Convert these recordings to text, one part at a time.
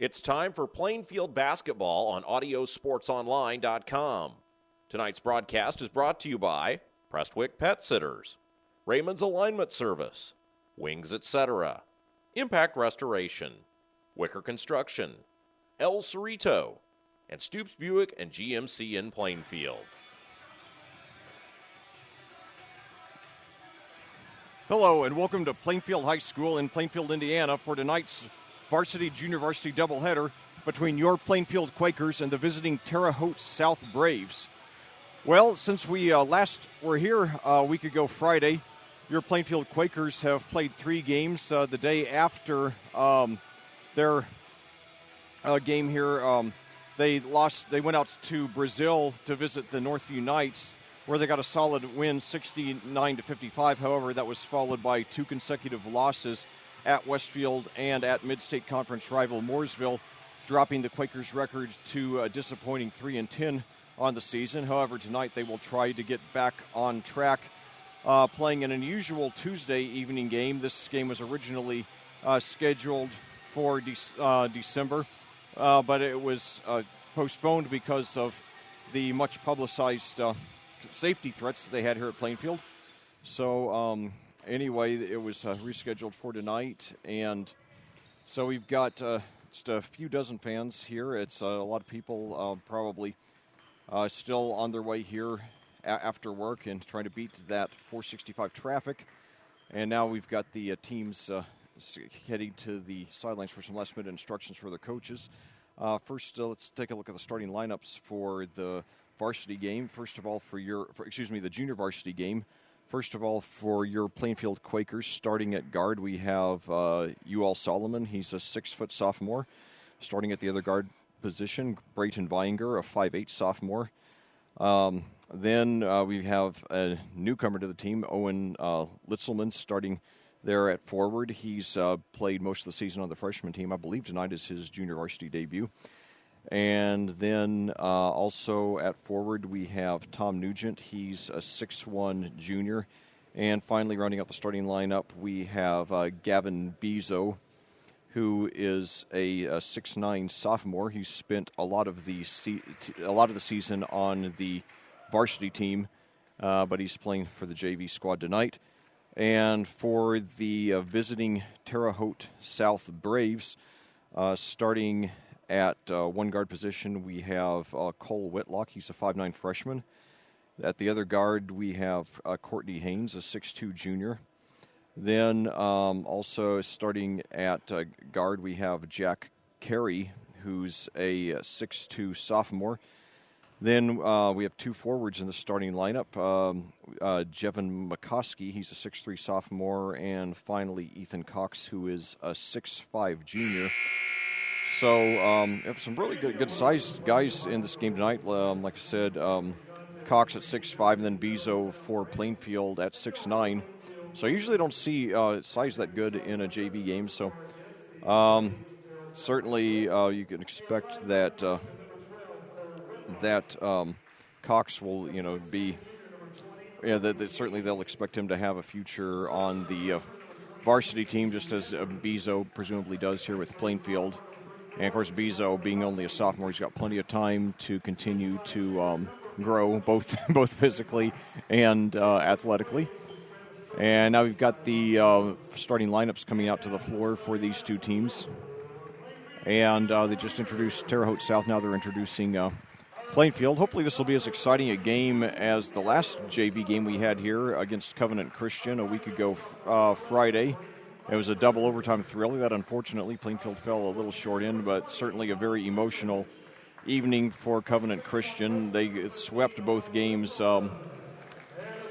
It's time for Plainfield basketball on AudioSportsOnline.com. Tonight's broadcast is brought to you by Prestwick Pet Sitters, Raymond's Alignment Service, Wings Etc., Impact Restoration, Wicker Construction, El Cerrito, and Stoops Buick and GMC in Plainfield. Hello and welcome to Plainfield High School in Plainfield, Indiana for tonight's varsity junior varsity doubleheader between your Plainfield Quakers and the visiting Terre Haute South Braves. Well, since we last were here a week ago Friday, your Plainfield Quakers have played 3 games. The day after their game here, they went out to Brazil to visit the Northview Knights, where they got a solid win, 69-55. However, that was followed by 2 consecutive losses at Westfield and at Mid-State Conference rival Mooresville, dropping the Quakers' record to a disappointing 3-10 on the season. However, tonight they will try to get back on track, playing an unusual Tuesday evening game. This game was originally scheduled for December, but it was postponed because of the much publicized safety threats that they had here at Plainfield. So anyway, it was rescheduled for tonight, and so we've got just a few dozen fans here. It's a lot of people probably still on their way here after work and trying to beat that 465 traffic. And now we've got the teams heading to the sidelines for some last-minute instructions for their coaches. First, let's take a look at the starting lineups for the varsity game. First of all, the junior varsity game. First of all, for your Plainfield Quakers, starting at guard, we have UL Solomon. He's a 6-foot sophomore. Starting at the other guard position, Brayton Vinger, a 5'8" sophomore. Then we have a newcomer to the team, Owen Litzelman, starting there at forward. He's played most of the season on the freshman team. I believe tonight is his junior varsity debut. And then also at forward, we have Tom Nugent. He's a 6'1" junior. And finally, rounding out the starting lineup, we have Gavin Bezo, who is a 6'9" sophomore. He's spent a lot of the season on the varsity team, but he's playing for the JV squad tonight. And for the visiting Terre Haute South Braves, starting at one guard position, we have Cole Whitlock. He's a 5'9" freshman. At the other guard, we have Courtney Haynes, a 6'2" junior. Then also starting at guard, we have Jack Carey, who's a 6'2" sophomore. Then we have 2 forwards in the starting lineup. Jevin McCoskey, he's a 6'3" sophomore. And finally, Ethan Cox, who is a 6'5" junior. So we have some really good-sized guys in this game tonight. Like I said, Cox at 6'5", and then Bezo for Plainfield at 6'9". So I usually don't see size that good in a JV game. So certainly you can expect that Cox will, be. Yeah, certainly they'll expect him to have a future on the varsity team, just as Bezo presumably does here with Plainfield. And, of course, Bezo, being only a sophomore, he's got plenty of time to continue to grow, both physically and athletically. And now we've got the starting lineups coming out to the floor for these 2 teams. And they just introduced Terre Haute South. Now they're introducing Plainfield. Hopefully this will be as exciting a game as the last JV game we had here against Covenant Christian a week ago Friday. It was a double overtime thrill that unfortunately Plainfield fell a little short in, but certainly a very emotional evening for Covenant Christian. They swept both games, both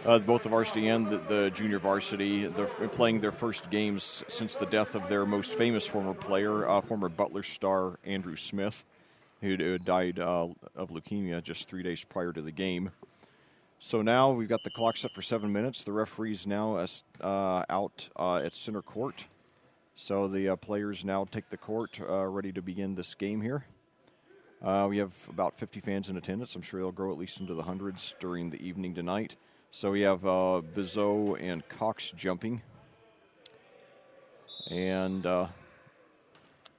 the varsity and the junior varsity. They're playing their first games since the death of their most famous former player, former Butler star Andrew Smith, who died of leukemia just 3 days prior to the game. So now we've got the clock set for 7 minutes. The referee's now out at center court. So the players now take the court, ready to begin this game here. We have about 50 fans in attendance. I'm sure they'll grow at least into the hundreds during the evening tonight. So we have Bezo and Cox jumping. And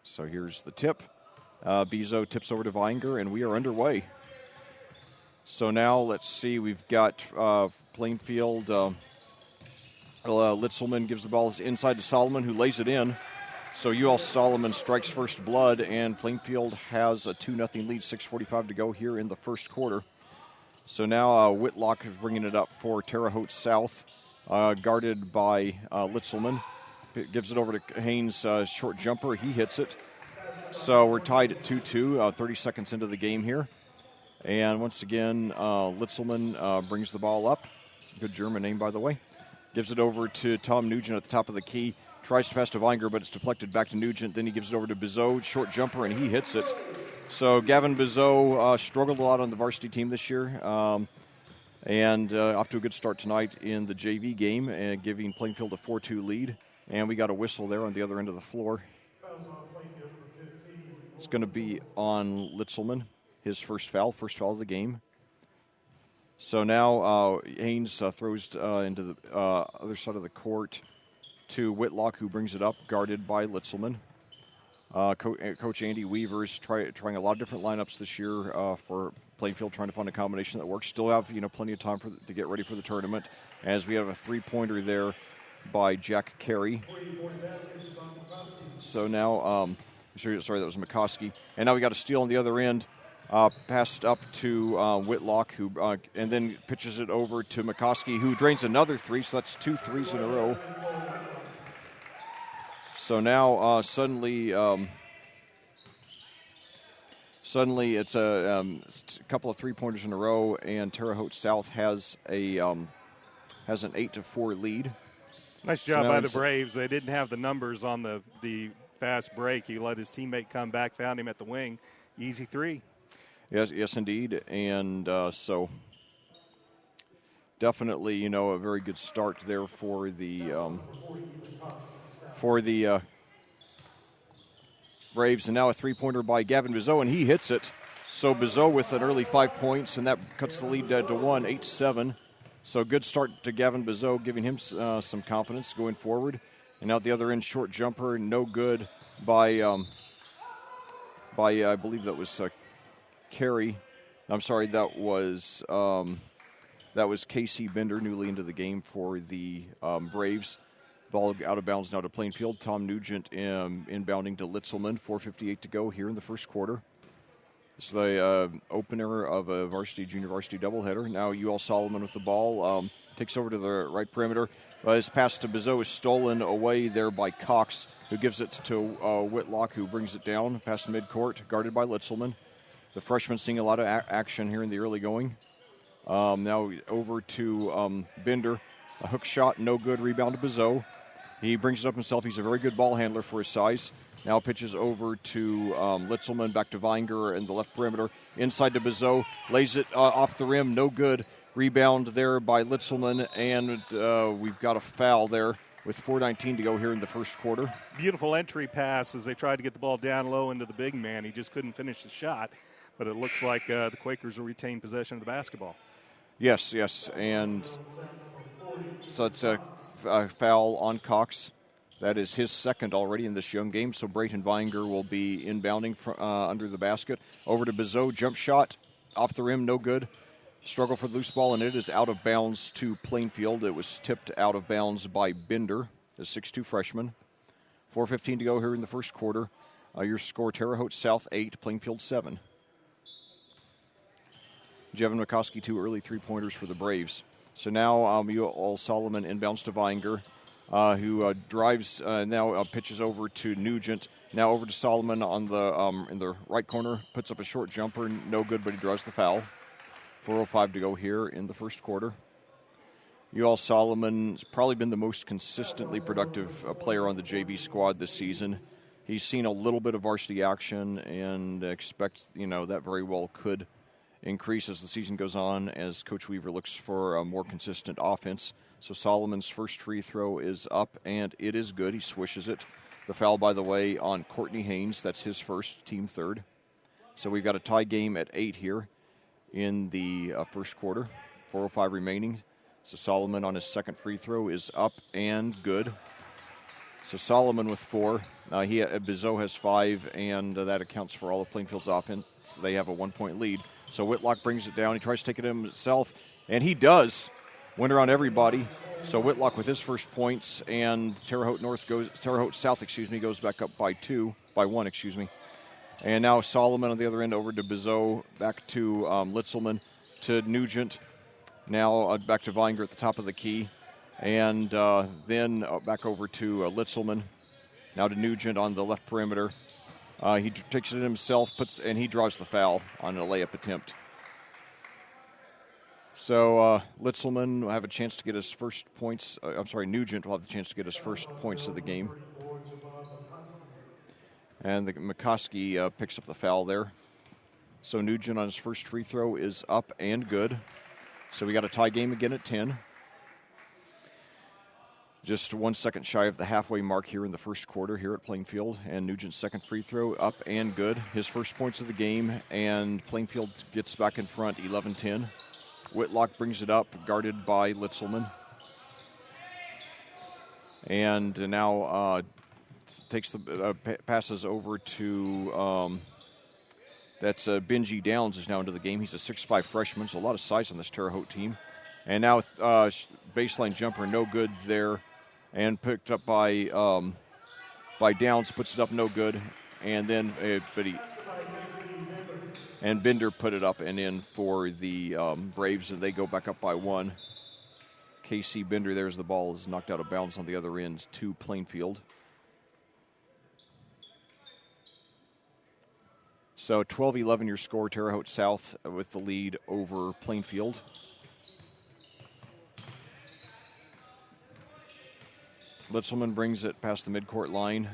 so here's the tip. Bezo tips over to Vinger, and we are underway. So now let's see. We've got Plainfield. Litzelman gives the ball inside to Solomon, who lays it in. So UL Solomon strikes first blood, and Plainfield has a 2-0 lead, 6:45 to go here in the first quarter. So now Whitlock is bringing it up for Terre Haute South, guarded by Litzelman. Gives it over to Haynes, short jumper. He hits it. So we're tied at 2-2, 30 seconds into the game here. And once again, Litzelman brings the ball up. Good German name, by the way. Gives it over to Tom Nugent at the top of the key. Tries to pass to Vinger, but it's deflected back to Nugent. Then he gives it over to Bezo, short jumper, and he hits it. So Gavin Bezo struggled a lot on the varsity team this year, and off to a good start tonight in the JV game, giving Plainfield a 4-2 lead. And we got a whistle there on the other end of the floor. It's going to be on Litzelman, his first foul of the game. So now Haynes throws into the other side of the court to Whitlock, who brings it up, guarded by Litzelman. Coach Andy Weaver's trying a lot of different lineups this year for Plainfield, trying to find a combination that works. Still have plenty of time to get ready for the tournament, as we have a 3-pointer there by Jack Carey. So now, sorry, that was McCoskey. And now we got a steal on the other end, passed up to Whitlock, who and then pitches it over to McCoskey, who drains another 3. So that's 2 threes in a row. So now suddenly it's a couple of 3-pointers in a row, and Terre Haute South has an 8-4 lead. Nice job by the Braves. They didn't have the numbers on the fast break. He let his teammate come back, found him at the wing. Easy 3. Yes, indeed. And so definitely, a very good start there for the Braves. And now a 3-pointer by Gavin Bezo, and he hits it. So Bezo with an early 5 points, and that cuts the lead to 1, 8-7. So good start to Gavin Bezo, giving him some confidence going forward. And out the other end, short jumper, no good by I believe that was Carey. I'm sorry, that was Casey Bender, newly into the game for the Braves. Ball out of bounds now to Plainfield. Tom Nugent inbounding to Litzelman. 4:58 to go here in the first quarter. This is the opener of a junior varsity doubleheader. Now UL Solomon with the ball. Takes over to the right perimeter. His pass to Bezo is stolen away there by Cox, who gives it to Whitlock, who brings it down past midcourt, guarded by Litzelman. The freshman seeing a lot of action here in the early going. Now over to Bender. A hook shot, no good. Rebound to Bezo. He brings it up himself. He's a very good ball handler for his size. Now pitches over to Litzelman, back to Vinger in the left perimeter. Inside to Bezo. Lays it off the rim, no good. Rebound there by Litzelman, and we've got a foul there with 4:19 to go here in the first quarter. Beautiful entry pass as they tried to get the ball down low into the big man. He just couldn't finish the shot, but it looks like the Quakers will retain possession of the basketball. Yes, and so it's a foul on Cox. That is his second already in this young game. So Brayton Vinger will be inbounding under the basket. Over to Bezo, jump shot, off the rim, no good. Struggle for the loose ball, and it is out of bounds to Plainfield. It was tipped out of bounds by Bender, the 6'2 freshman. 4:15 to go here in the first quarter. Your score, Terre Haute South 8, Plainfield 7. Jevin McCoskey, 2 early 3-pointers for the Braves. So now UL Solomon inbounds to Vinger, who drives, now pitches over to Nugent. Now over to Solomon on the in the right corner, puts up a short jumper, no good, but he draws the foul. 4:05 to go here in the first quarter. UL Solomon's probably been the most consistently productive player on the JV squad this season. He's seen a little bit of varsity action, and expect that very well could increase as the season goes on, as Coach Weaver looks for a more consistent offense. So Solomon's first free throw is up, and it is good. He swishes it. The foul, by the way, on Courtney Haynes. That's his first, team third. So we've got a tie game at 8 here in the first quarter. 4:05 remaining. So Solomon on his second free throw is up and good. So Solomon with 4. Bizot has 5, and that accounts for all of Plainfield's offense. They have a 1-point lead. So Whitlock brings it down. He tries to take it himself, and he does. Went around everybody. So Whitlock with his first points, and Terre Haute South goes back up by 1. And now Solomon on the other end over to Bizot, back to Litzelman, to Nugent. Now back to Vinger at the top of the key. And then back over to Litzelman. Now to Nugent on the left perimeter. He takes it himself, and he draws the foul on a layup attempt. So Litzelman will have a chance to get his first points. Nugent will have the chance to get his first points of the game. And McCoskey picks up the foul there. So Nugent on his first free throw is up and good. So we got a tie game again at 10. Just 1 second shy of the halfway mark here in the first quarter here at Plainfield. And Nugent's second free throw up and good. His first points of the game, and Plainfield gets back in front 11-10. Whitlock brings it up, guarded by Litzelman. And now takes the passes over to that's Benji Downs is now into the game. He's a 6'5 freshman, so a lot of size on this Terre Haute team. And now baseline jumper, no good there, and picked up by Downs, puts it up, no good. And then and Bender put it up and in for the Braves, and they go back up by 1. KC Bender, there's the ball, is knocked out of bounds on the other end to Plainfield. So 12-11 your score, Terre Haute South with the lead over Plainfield. Litzelman brings it past the midcourt line,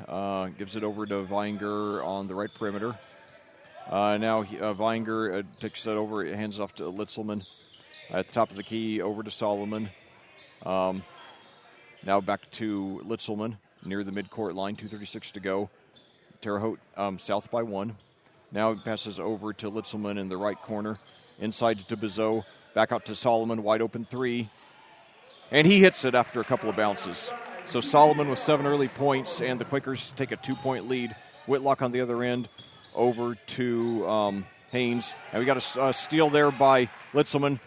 gives it over to Vinger on the right perimeter. Now Vinger takes it over, hands it off to Litzelman at the top of the key, over to Solomon. Now back to Litzelman near the midcourt line, 2:36 to go. Terre Haute South by 1. Now he passes over to Litzelman in the right corner. Inside to Bizot. Back out to Solomon. Wide open 3. And he hits it after a couple of bounces. So Solomon with 7 early points, and the Quakers take a 2-point lead. Whitlock on the other end over to Haynes. And we got a steal there by Litzelman.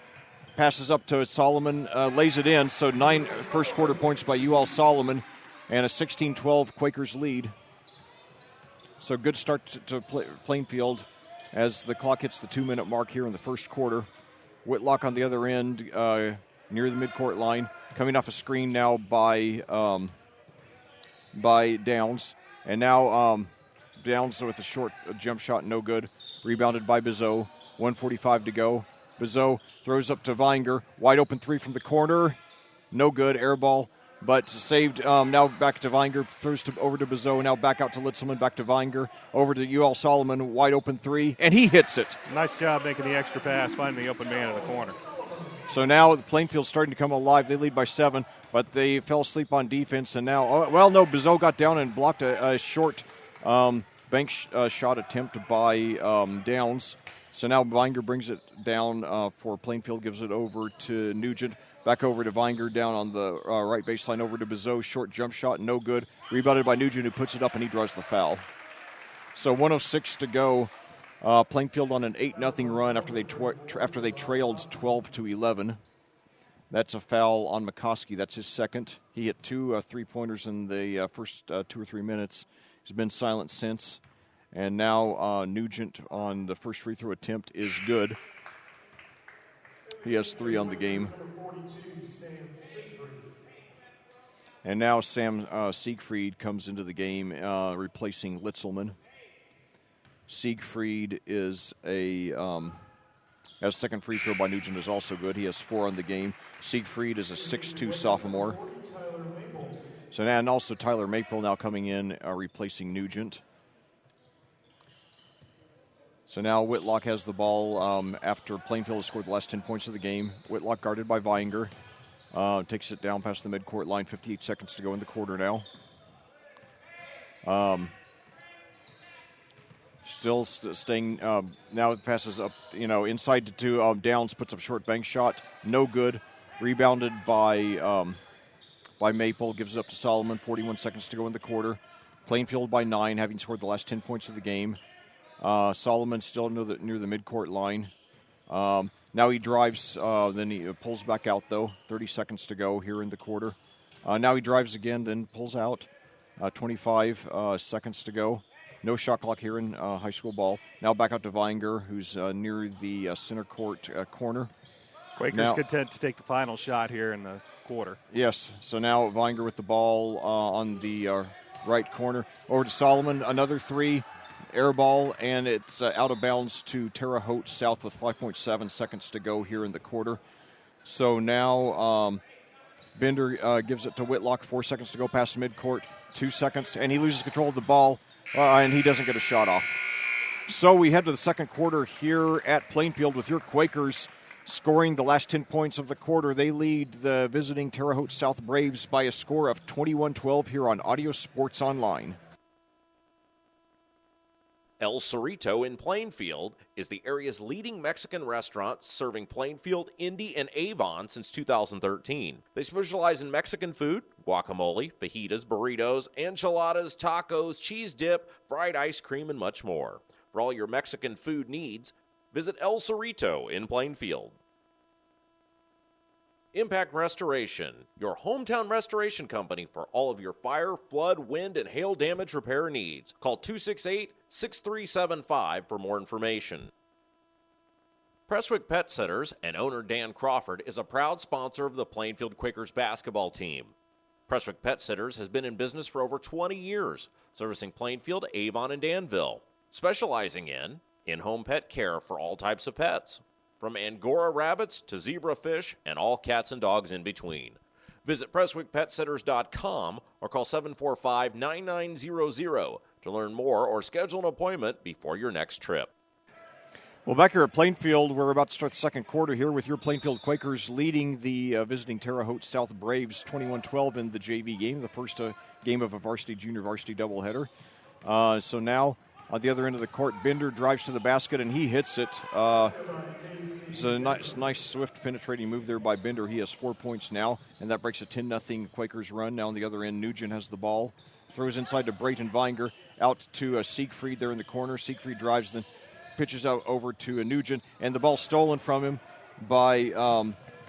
Passes up to Solomon. Lays it in. So 9 first quarter points by UL Solomon. And a 16-12 Quakers lead. So good start to Plainfield as the clock hits the 2-minute mark here in the first quarter. Whitlock on the other end near the midcourt line. Coming off a screen now by Downs. And now Downs with a short jump shot, no good. Rebounded by Bizot. 1:45 to go. Bizot throws up to Vinger. Wide open 3 from the corner. No good. Air ball. But saved. Now back to Vinger. Throws over to Bizot. Now back out to Litzelman. Back to Vinger. Over to UL Solomon. Wide open 3. And he hits it. Nice job making the extra pass, finding the open man in the corner. So now the Plainfield's starting to come alive. They lead by 7, but they fell asleep on defense. And now, Bizot got down and blocked a short bank shot attempt by Downs. So now Vinger brings it down for Plainfield, gives it over to Nugent. Back over to Vinger, down on the right baseline, over to Bizot. Short jump shot, no good. Rebounded by Nugent, who puts it up, and he draws the foul. So 1:06 to go. Plainfield on an 8-0 run after they trailed 12-11. That's a foul on McCoskey. That's his second. He hit 2 3-pointers in the first 2 or 3 minutes. He's been silent since. And now Nugent on the first free throw attempt is good. He has 3 on the game. And now Sam Siegfried comes into the game, replacing Litzelman. Siegfried is has second free throw by Nugent is also good. He has 4 on the game. Siegfried is a 6'2 sophomore. So now, and also Tyler Maple now coming in, replacing Nugent. So now Whitlock has the ball after Plainfield has scored the last 10 points of the game. Whitlock guarded by Vinger. Takes it down past the midcourt line. 58 seconds to go in the quarter now. Still staying. Now it passes up, inside to Downs. Puts up short bank shot. No good. Rebounded by by Maple, gives it up to Solomon, 41 seconds to go in the quarter. Plainfield by 9, having scored the last 10 points of the game. Solomon still near the midcourt line. Now he drives, then he pulls back out, though. 30 seconds to go here in the quarter. Now he drives again, then pulls out. 25 seconds to go. No shot clock here in high school ball. Now back out to Vinger, who's near the center court corner. Quakers content to take the final shot here in the quarter. Yes, so now Vinger with the ball on the right corner. Over to Solomon, another three. Air ball, and it's out of bounds to Terre Haute South with 5.7 seconds to go here in the quarter. So now Bender gives it to Whitlock, 4 seconds to go past midcourt, 2 seconds, and he loses control of the ball, and he doesn't get a shot off. So we head to the second quarter here at Plainfield with your Quakers scoring the last 10 points of the quarter. They lead the visiting Terre Haute South Braves by a score of 21-12 here on Audio Sports Online. El Cerrito in Plainfield is the area's leading Mexican restaurant, serving Plainfield, Indy, and Avon since 2013. They specialize in Mexican food, guacamole, fajitas, burritos, enchiladas, tacos, cheese dip, fried ice cream, and much more. For all your Mexican food needs, visit El Cerrito in Plainfield. Impact Restoration, your hometown restoration company for all of your fire, flood, wind, and hail damage repair needs. Call 268-6375 for more information. Prestwick Pet Sitters and owner Dan Crawford is a proud sponsor of the Plainfield Quakers basketball team. Prestwick Pet Sitters has been in business for over 20 years, servicing Plainfield, Avon, and Danville, specializing in-home pet care for all types of pets, from Angora rabbits to zebra fish and all cats and dogs in between. Visit PrestwickPetSitters.com or call 745-9900 to learn more or schedule an appointment before your next trip. Well, back here at Plainfield, we're about to start the second quarter here with your Plainfield Quakers leading the visiting Terre Haute South Braves 21-12 in the JV game, the first game of a varsity-junior-varsity doubleheader. So now, on the other end of the court, Bender drives to the basket, and he hits it. It's a nice, swift, penetrating move there by Bender. He has 4 points now, and that breaks a 10-0 Quakers run. Now on the other end, Nugent has the ball. Throws inside to Brayton Vinger, out to Siegfried there in the corner. Siegfried drives, then pitches out over to Nugent, and the ball stolen from him by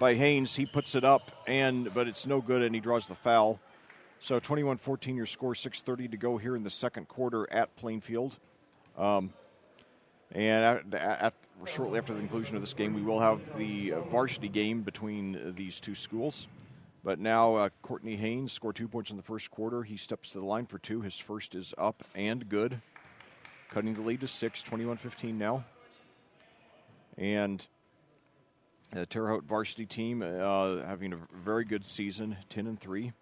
Haynes. He puts it up, but it's no good, and he draws the foul. So 21-14 your score, 6:30 to go here in the second quarter at Plainfield. And shortly after the conclusion of this game, we will have the varsity game between these two schools. But now Courtney Haynes scored 2 points in the first quarter. He steps to the line for two. His first is up and good, cutting the lead to 6, 21-15 now. And the Terre Haute varsity team having a very good season, 10-3.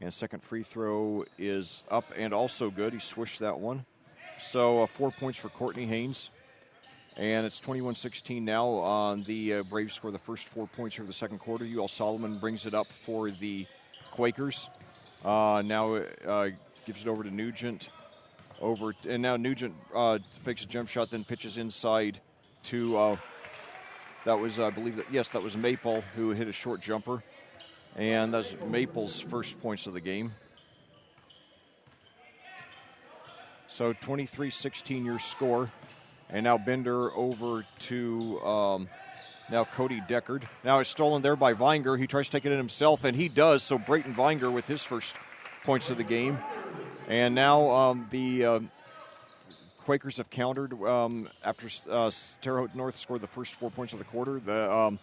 And second free throw is up and also good. He swished that one. So 4 points for Courtney Haynes. And it's 21-16 now. The Braves score the first 4 points here of the second quarter. UL Solomon brings it up for the Quakers. Now gives it over to Nugent. And now Nugent fakes a jump shot, then pitches inside to, that was Maple who hit a short jumper. And that's Maple's first points of the game. So 23-16 your score. And now Bender over to now Cody Deckard. Now it's stolen there by Vinger. He tries to take it in himself, and he does. So Brayton Vinger with his first points of the game. And now the Quakers have countered after Terre Haute North scored the first 4 points of the quarter. The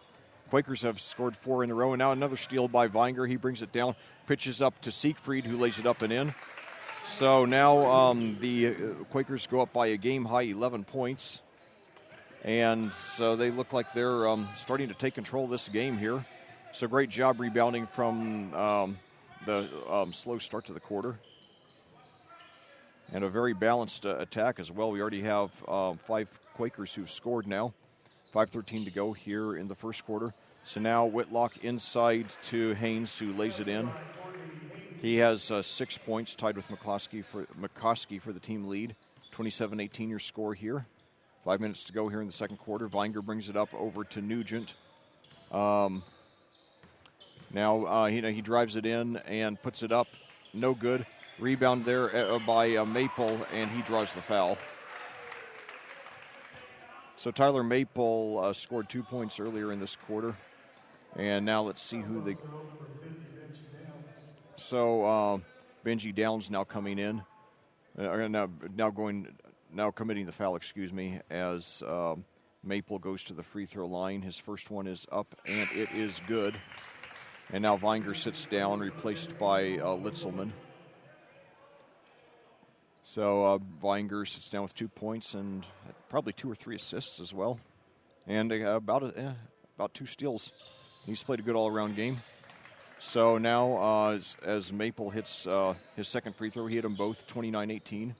Quakers have scored 4 in a row. And now another steal by Vinger. He brings it down, pitches up to Siegfried, who lays it up and in. So now the Quakers go up by a game-high 11 points. And so they look like they're starting to take control of this game here. So great job rebounding from the slow start to the quarter. And a very balanced attack as well. We already have 5 Quakers who've scored now. 5:13 to go here in the first quarter. So now Whitlock inside to Haynes, who lays it in. He has 6 points, tied with McCoskey for the team lead. 27-18 your score here. 5 minutes to go here in the second quarter. Vinger brings it up over to Nugent. Now he drives it in and puts it up. No good. Rebound there by Maple, and he draws the foul. So Tyler Maple scored 2 points earlier in this quarter. And now let's see who the... So Benji Downs now coming in. Now committing the foul, as Maple goes to the free throw line. His first one is up, and it is good. And now Vinger sits down, replaced by Litzelman. So Vinger sits down with 2 points and probably 2 or 3 assists as well, and about 2 steals. He's played a good all-around game. So now as Maple hits his second free throw, he hit them both, 29-18.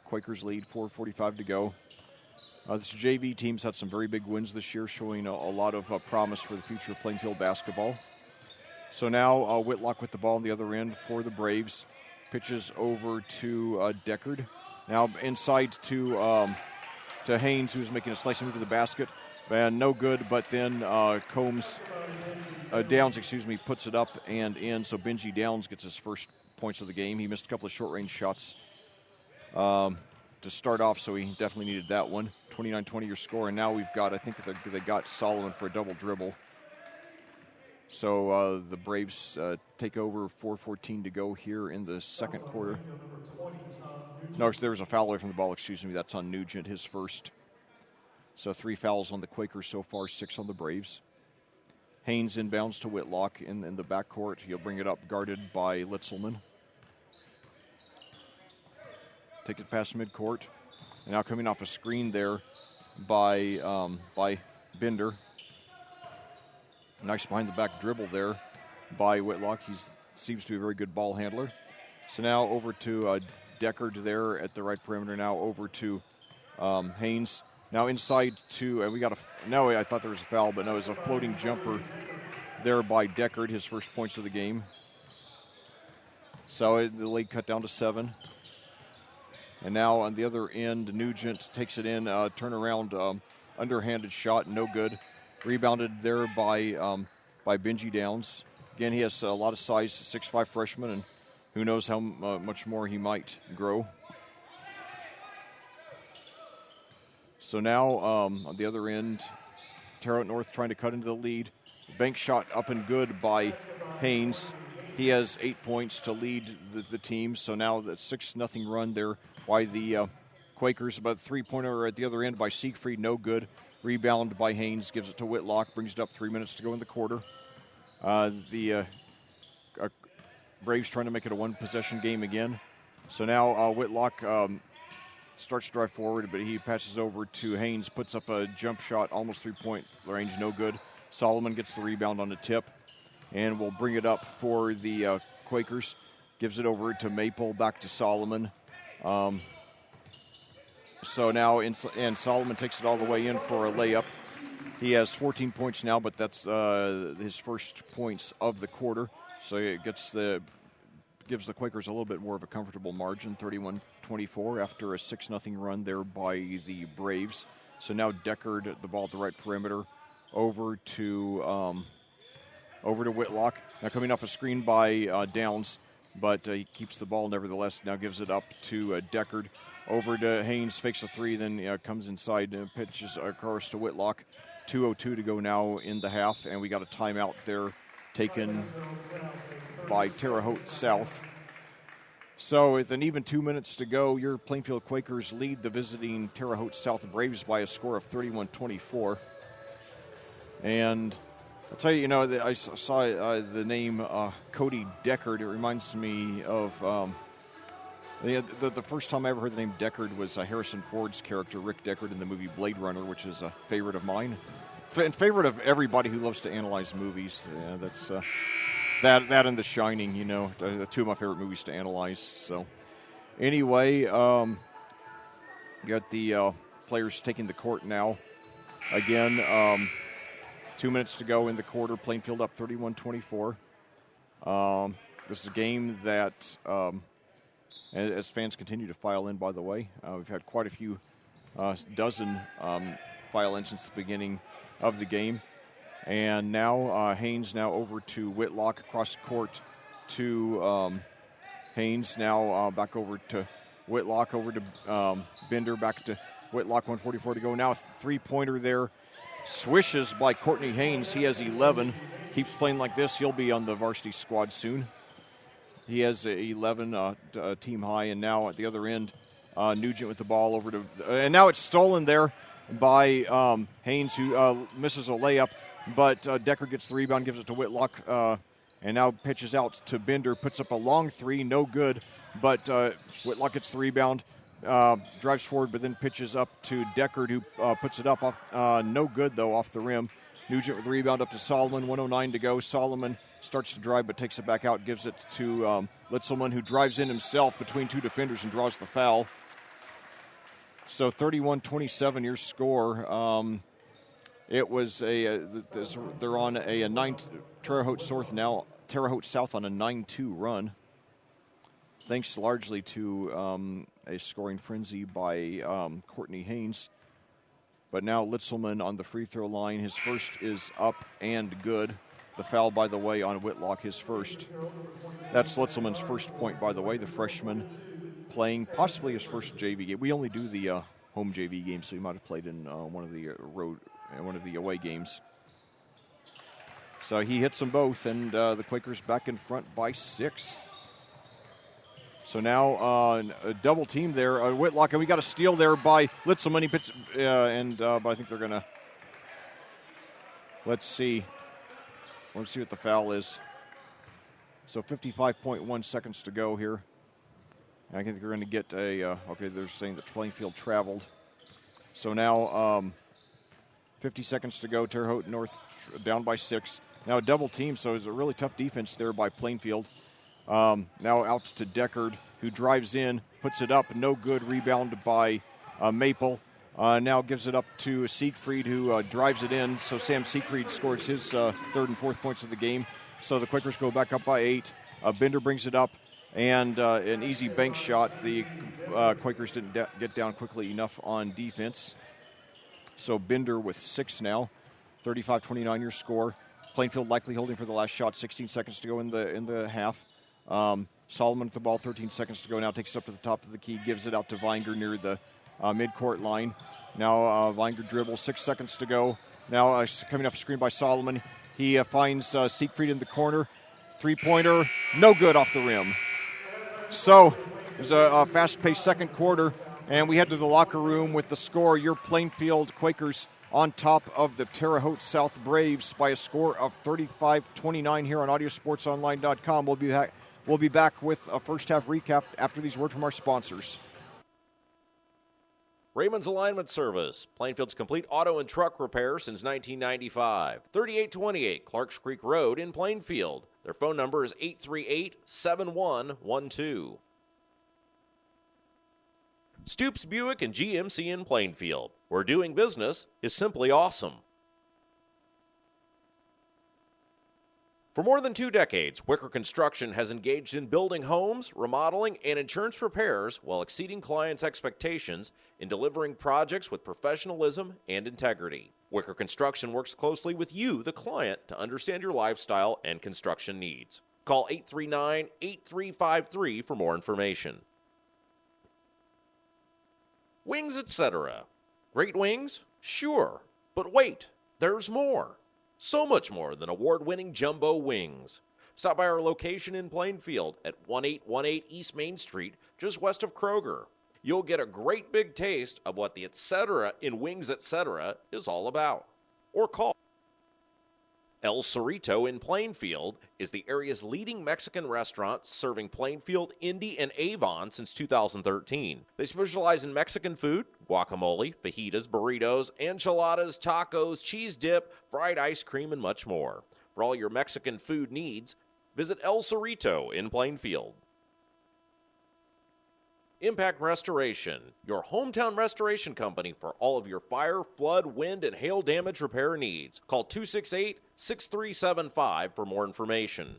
Quakers lead, 4:45 to go. This JV team's had some very big wins this year, showing a lot of promise for the future of Plainfield basketball. So now Whitlock with the ball on the other end for the Braves. Pitches over to Deckard. Now inside to Haynes, who's making a slicing move to the basket. And no good, but then Downs, puts it up and in. So Benji Downs gets his first points of the game. He missed a couple of short-range shots to start off, so he definitely needed that one. 29-20 your score, and now I think they got Solomon for a double dribble. So the Braves take over, 4:14 to go here in the second quarter. No, there was a foul away from the ball, that's on Nugent, his first. So 3 fouls on the Quakers so far, 6 on the Braves. Haynes inbounds to Whitlock in the backcourt. He'll bring it up, guarded by Litzelman. Take it past midcourt. And now coming off a screen there by Bender. Nice behind-the-back dribble there by Whitlock. He seems to be a very good ball handler. So now over to Deckard there at the right perimeter. Now over to Haynes. Now inside to, I thought there was a foul, but no, it was a floating jumper there by Deckard, his first points of the game. So the lead cut down to 7. And now on the other end, Nugent takes it in, turnaround, underhanded shot, no good. Rebounded there by Benji Downs. Again, he has a lot of size, 6'5" freshman, and who knows how much more he might grow. So now on the other end, Terre Haute North trying to cut into the lead. Bank shot up and good by Haynes. He has 8 points to lead the team. So now the 6-0 run there by the Quakers. About a 3-pointer at the other end by Siegfried, no good. Rebound by Haynes, gives it to Whitlock, brings it up 3 minutes to go in the quarter. The Braves trying to make it a one-possession game again. So now Whitlock starts to drive forward, but he passes over to Haynes, puts up a jump shot, almost 3-point range, no good. Solomon gets the rebound on the tip, and will bring it up for the Quakers. Gives it over to Maple, back to Solomon. So now, and Solomon takes it all the way in for a layup. He has 14 points now, but that's his first points of the quarter. So it gives the Quakers a little bit more of a comfortable margin, 31-24 after a 6-0 run there by the Braves. So now Deckard, the ball at the right perimeter, over to Whitlock. Now coming off a screen by Downs, but he keeps the ball nevertheless. Now gives it up to Deckard. Over to Haynes, fakes a 3, then comes inside and pitches across to Whitlock. 2:02 to go now in the half, and we got a timeout there taken by Terre Haute South. So with an even 2 minutes to go, your Plainfield Quakers lead the visiting Terre Haute South Braves by a score of 31-24. And I'll tell you, I saw the name Cody Deckard. It reminds me of the first time I ever heard the name Deckard was Harrison Ford's character, Rick Deckard, in the movie Blade Runner, which is a favorite of mine. And favorite of everybody who loves to analyze movies. That's that and The Shining, the two of my favorite movies to analyze. So anyway, got the players taking the court now. Again, 2 minutes to go in the quarter. Plainfield up 31-24. This is a game that, as fans continue to file in, by the way, we've had quite a few dozen file in since the beginning of the game. And now Haynes now over to Whitlock, across court to Haynes. Now back over to Whitlock, over to Bender, back to Whitlock, 1:44 to go. Now a three-pointer there. Swishes by Courtney Haynes. He has 11. Keeps playing like this, he'll be on the varsity squad soon. He has 11 team high, and now at the other end, Nugent with the ball over to, and now it's stolen there by Haynes, who misses a layup, but Decker gets the rebound, gives it to Whitlock, and now pitches out to Bender, puts up a long three, no good, but Whitlock gets the rebound, drives forward, but then pitches up to Deckard, who puts it up off, no good though, off the rim. Nugent with the rebound up to Solomon, 1:09 to go. Solomon starts to drive but takes it back out, gives it to Litzelman, who drives in himself between two defenders and draws the foul. So 31-27 your score. It was they're on a 9, Terre Haute South now, Terre Haute South on a 9-2 run. Thanks largely to a scoring frenzy by Courtney Haynes. But now Litzelman on the free throw line. His first is up and good. The foul, by the way, on Whitlock, his first. That's Litzelman's first point, by the way, the freshman playing possibly his first JV game. We only do the home JV games, so he might have played in one of the away games. So he hits them both, and the Quakers back in front by 6. So now a double team there, Whitlock, and we got a steal there by Litzelman. He puts, but I think they're going to, let's see what the foul is. So 55.1 seconds to go here. And I think they're going to get okay, they're saying that Plainfield traveled. So now 50 seconds to go, Terre Haute North down by 6. Now a double team, so it's a really tough defense there by Plainfield. Now out to Deckard, who drives in, puts it up, no good. Rebound by Maple. Now gives it up to Siegfried, who drives it in. So Sam Siegfried scores his third and fourth points of the game. So the Quakers go back up by 8. Bender brings it up, and an easy bank shot. The Quakers didn't get down quickly enough on defense. So Bender with 6 now. 35-29 your score. Plainfield likely holding for the last shot. 16 seconds to go in the half. Solomon with the ball, 13 seconds to go. Now takes it up to the top of the key, gives it out to Vinger near the midcourt line. Now Vinger dribbles, 6 seconds to go. Now coming off a screen by Solomon. He finds Siegfried in the corner. Three-pointer, no good off the rim. So there's a fast-paced second quarter, and we head to the locker room with the score. Your Plainfield Quakers on top of the Terre Haute South Braves by a score of 35-29 here on audiosportsonline.com. We'll be back with a first-half recap after these words from our sponsors. Raymond's Alignment Service, Plainfield's complete auto and truck repair since 1995. 3828 Clarks Creek Road in Plainfield. Their phone number is 838-7112. Stoops Buick and GMC in Plainfield, where doing business is simply awesome. For more than 2 decades, Wicker Construction has engaged in building homes, remodeling, and insurance repairs while exceeding clients' expectations in delivering projects with professionalism and integrity. Wicker Construction works closely with you, the client, to understand your lifestyle and construction needs. Call 839-8353 for more information. Wings, etc. Great wings? Sure. But wait, there's more. So much more than award-winning jumbo wings. Stop by our location in Plainfield at 1818 East Main Street, just west of Kroger. You'll get a great big taste of what the etc. in Wings Etc. is all about. Or call. El Cerrito in Plainfield is the area's leading Mexican restaurant serving Plainfield, Indy, and Avon since 2013. They specialize in Mexican food, guacamole, fajitas, burritos, enchiladas, tacos, cheese dip, fried ice cream, and much more. For all your Mexican food needs, visit El Cerrito in Plainfield. Impact Restoration, your hometown restoration company for all of your fire, flood, wind, and hail damage repair needs. Call 268-6375 for more information.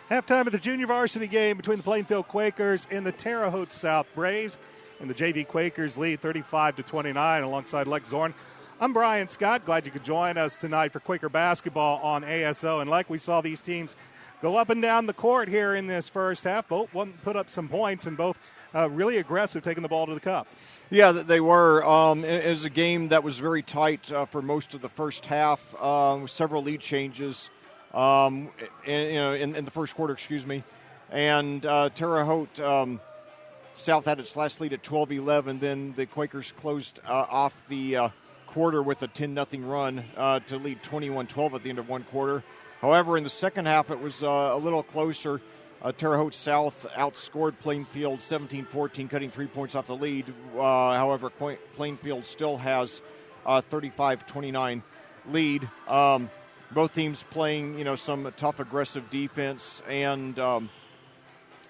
Halftime of the junior varsity game between the Plainfield Quakers and the Terre Haute South Braves. And the JV Quakers lead 35-29 alongside Lex Zorn. I'm Brian Scott. Glad you could join us tonight for Quaker basketball on ASO. And like we saw these teams go up and down the court here in this first half, both put up some points and both really aggressive taking the ball to the cup. Yeah, they were. It was a game that was very tight for most of the first half. Several lead changes, in the first quarter. And Terre Haute South had its last lead at 12-11. Then the Quakers closed off the quarter with a 10-0 run to lead 21-12 at the end of one quarter. However, in the second half, it was a little closer. Terre Haute South outscored Plainfield 17-14, cutting 3 points off the lead. However, Plainfield still has a 35-29 lead. Both teams playing, some tough, aggressive defense, and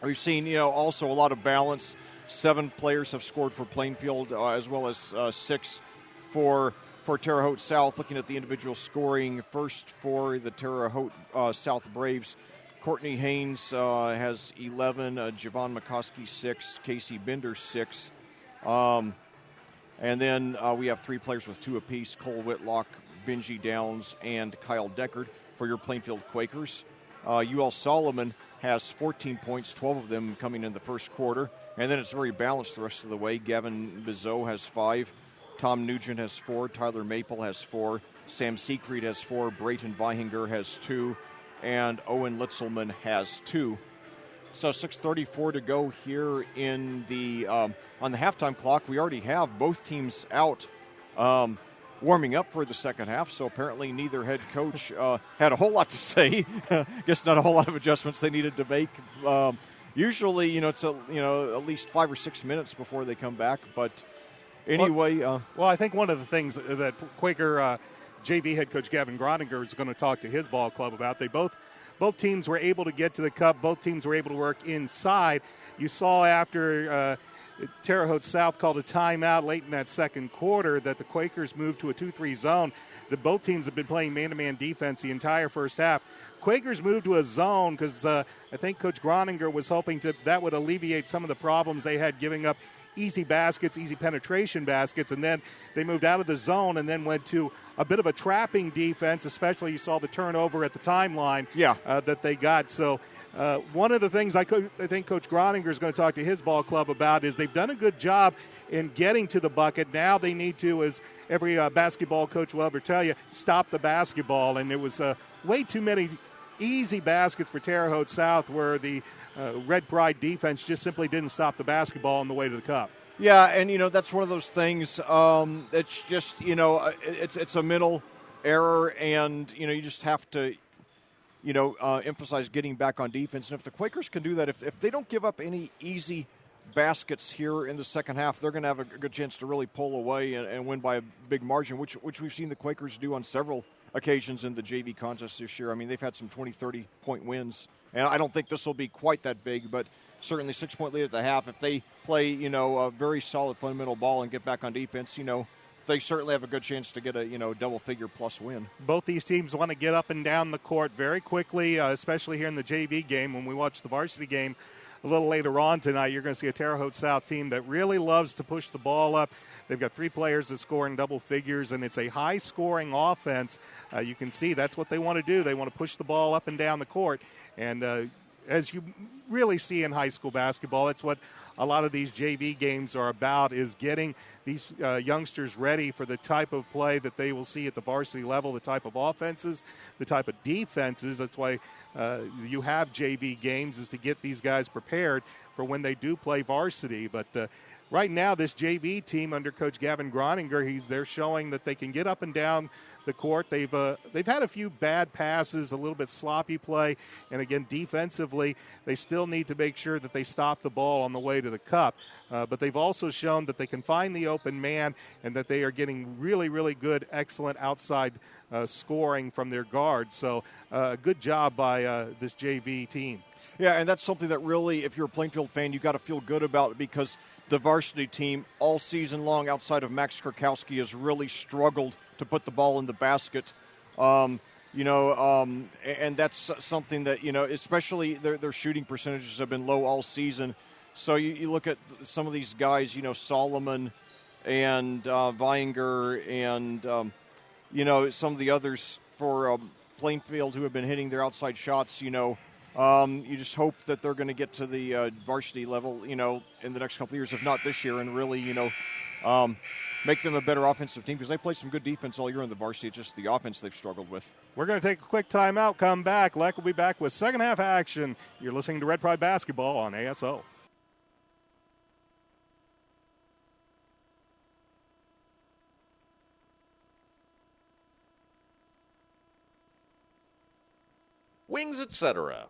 we've seen, also a lot of balance. 7 players have scored for Plainfield, as well as 6 for Terre Haute South. Looking at the individual scoring, first for the Terre Haute South Braves, Courtney Haynes has 11, Javon McCoskey 6, Casey Bender 6. And then we have 3 players with 2 apiece, Cole Whitlock, Benji Downs, and Kyle Deckard for your Plainfield Quakers. UL Solomon has 14 points, 12 of them coming in the first quarter. And then it's very balanced the rest of the way. Gavin Bizot has 5, Tom Nugent has 4, Tyler Maple has 4, Sam Siegfried has 4, Brayton Weihinger has 2, and Owen Litzelman has 2. So 6:34 to go here in the on the halftime clock. We already have both teams out warming up for the second half. So apparently neither head coach had a whole lot to say. Guess not a whole lot of adjustments they needed to make. Usually, it's at least 5 or 6 minutes before they come back. But anyway, well, I think one of the things that Quaker JV head coach Gavin Groninger is going to talk to his ball club about. They both teams were able to get to the cup. Both teams were able to work inside. You saw after Terre Haute South called a timeout late in that second quarter that the Quakers moved to a 2-3 zone. That both teams have been playing man-to-man defense the entire first half. Quakers moved to a zone because I think Coach Groninger was hoping that would alleviate some of the problems they had giving up easy baskets, easy penetration baskets, and then they moved out of the zone and then went to a bit of a trapping defense, especially you saw the turnover at the timeline that they got. So one of the things I think Coach Groninger is going to talk to his ball club about is they've done a good job in getting to the bucket. Now they need to, as every basketball coach will ever tell you, stop the basketball. And it was way too many easy baskets for Terre Haute South where the Red Pride defense just simply didn't stop the basketball on the way to the cup. Yeah, and, that's one of those things. It's just, it's a mental error, and, you just have to, emphasize getting back on defense. And if the Quakers can do that, if they don't give up any easy baskets here in the second half, they're going to have a good chance to really pull away and win by a big margin, which we've seen the Quakers do on several occasions in the JV contest this year. I mean, they've had some 20, 30-point wins. And I don't think this will be quite that big, but certainly 6-point lead at the half. If they play, a very solid fundamental ball and get back on defense, they certainly have a good chance to get a, double-figure plus win. Both these teams want to get up and down the court very quickly, especially here in the JV game. When we watch the varsity game a little later on tonight, you're going to see a Terre Haute South team that really loves to push the ball up. They've got 3 players that score in double figures, and it's a high-scoring offense. You can see that's what they want to do. They want to push the ball up and down the court. And as you really see in high school basketball, it's what a lot of these JV games are about, is getting these youngsters ready for the type of play that they will see at the varsity level, the type of offenses, the type of defenses. That's why you have JV games, is to get these guys prepared for when they do play varsity. But right now, this JV team under Coach Gavin Groninger, they're showing that they can get up and down the court. They've had a few bad passes, a little bit sloppy play, and again, defensively, they still need to make sure that they stop the ball on the way to the cup. But they've also shown that they can find the open man and that they are getting really, really good, excellent outside scoring from their guards. So good job by this JV team. Yeah, and that's something that really, if you're a Plainfield fan, you got to feel good about, because the varsity team all season long, outside of Max Kurkowski, has really struggled to put the ball in the basket. And that's something that, especially their shooting percentages have been low all season. So you look at some of these guys, Solomon, and Weinger and, some of the others for Plainfield who have been hitting their outside shots, you just hope that they're going to get to the varsity level, in the next couple of years, if not this year, and really, make them a better offensive team because they played some good defense all year in the varsity. It's just the offense they've struggled with. We're going to take a quick timeout, come back. Leck will be back with second half action. You're listening to Red Pride Basketball on ASO. Wings, etc.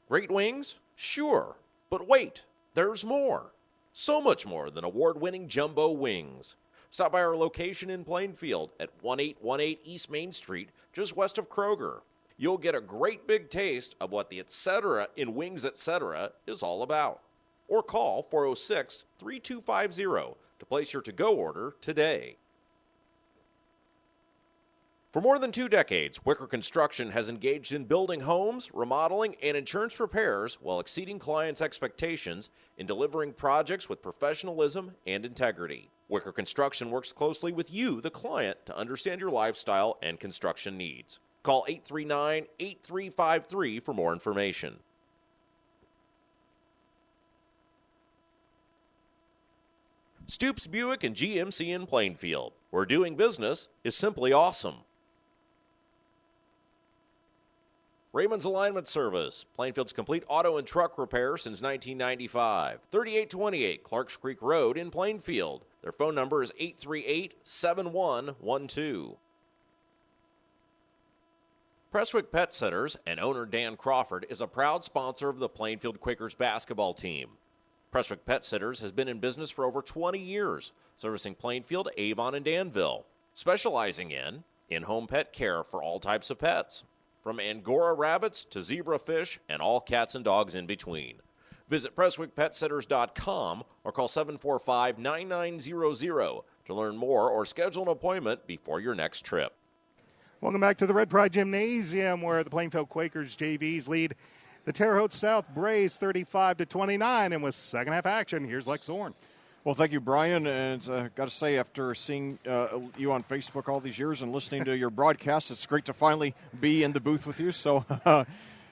Great wings? Sure. But wait, there's more. So much more than award-winning jumbo wings. Stop by our location in Plainfield at 1818 East Main Street, just west of Kroger. You'll get a great big taste of what the etc. in Wings, etc. is all about. Or call 406-3250 to place your to-go order today. For more than 2 decades, Wicker Construction has engaged in building homes, remodeling, and insurance repairs while exceeding clients' expectations in delivering projects with professionalism and integrity. Wicker Construction works closely with you, the client, to understand your lifestyle and construction needs. Call 839-8353 for more information. Stoops Buick and GMC in Plainfield, where doing business is simply awesome. Raymond's Alignment Service, Plainfield's complete auto and truck repair since 1995. 3828 Clarks Creek Road in Plainfield. Their phone number is 838-7112. Prestwick Pet Sitters and owner Dan Crawford is a proud sponsor of the Plainfield Quakers basketball team. Prestwick Pet Sitters has been in business for over 20 years, servicing Plainfield, Avon, and Danville, specializing in in-home pet care for all types of pets, from Angora rabbits to zebra fish and all cats and dogs in between. Visit PrestwickPetSitters.com or call 745-9900 to learn more or schedule an appointment before your next trip. Welcome back to the Red Pride Gymnasium, where the Plainfield Quakers JVs lead the Terre Haute South Braves 35-29. And with second half action, here's Lex Zorn. Well, thank you, Brian. And got to say, after seeing you on Facebook all these years and listening to your broadcasts, it's great to finally be in the booth with you. So, not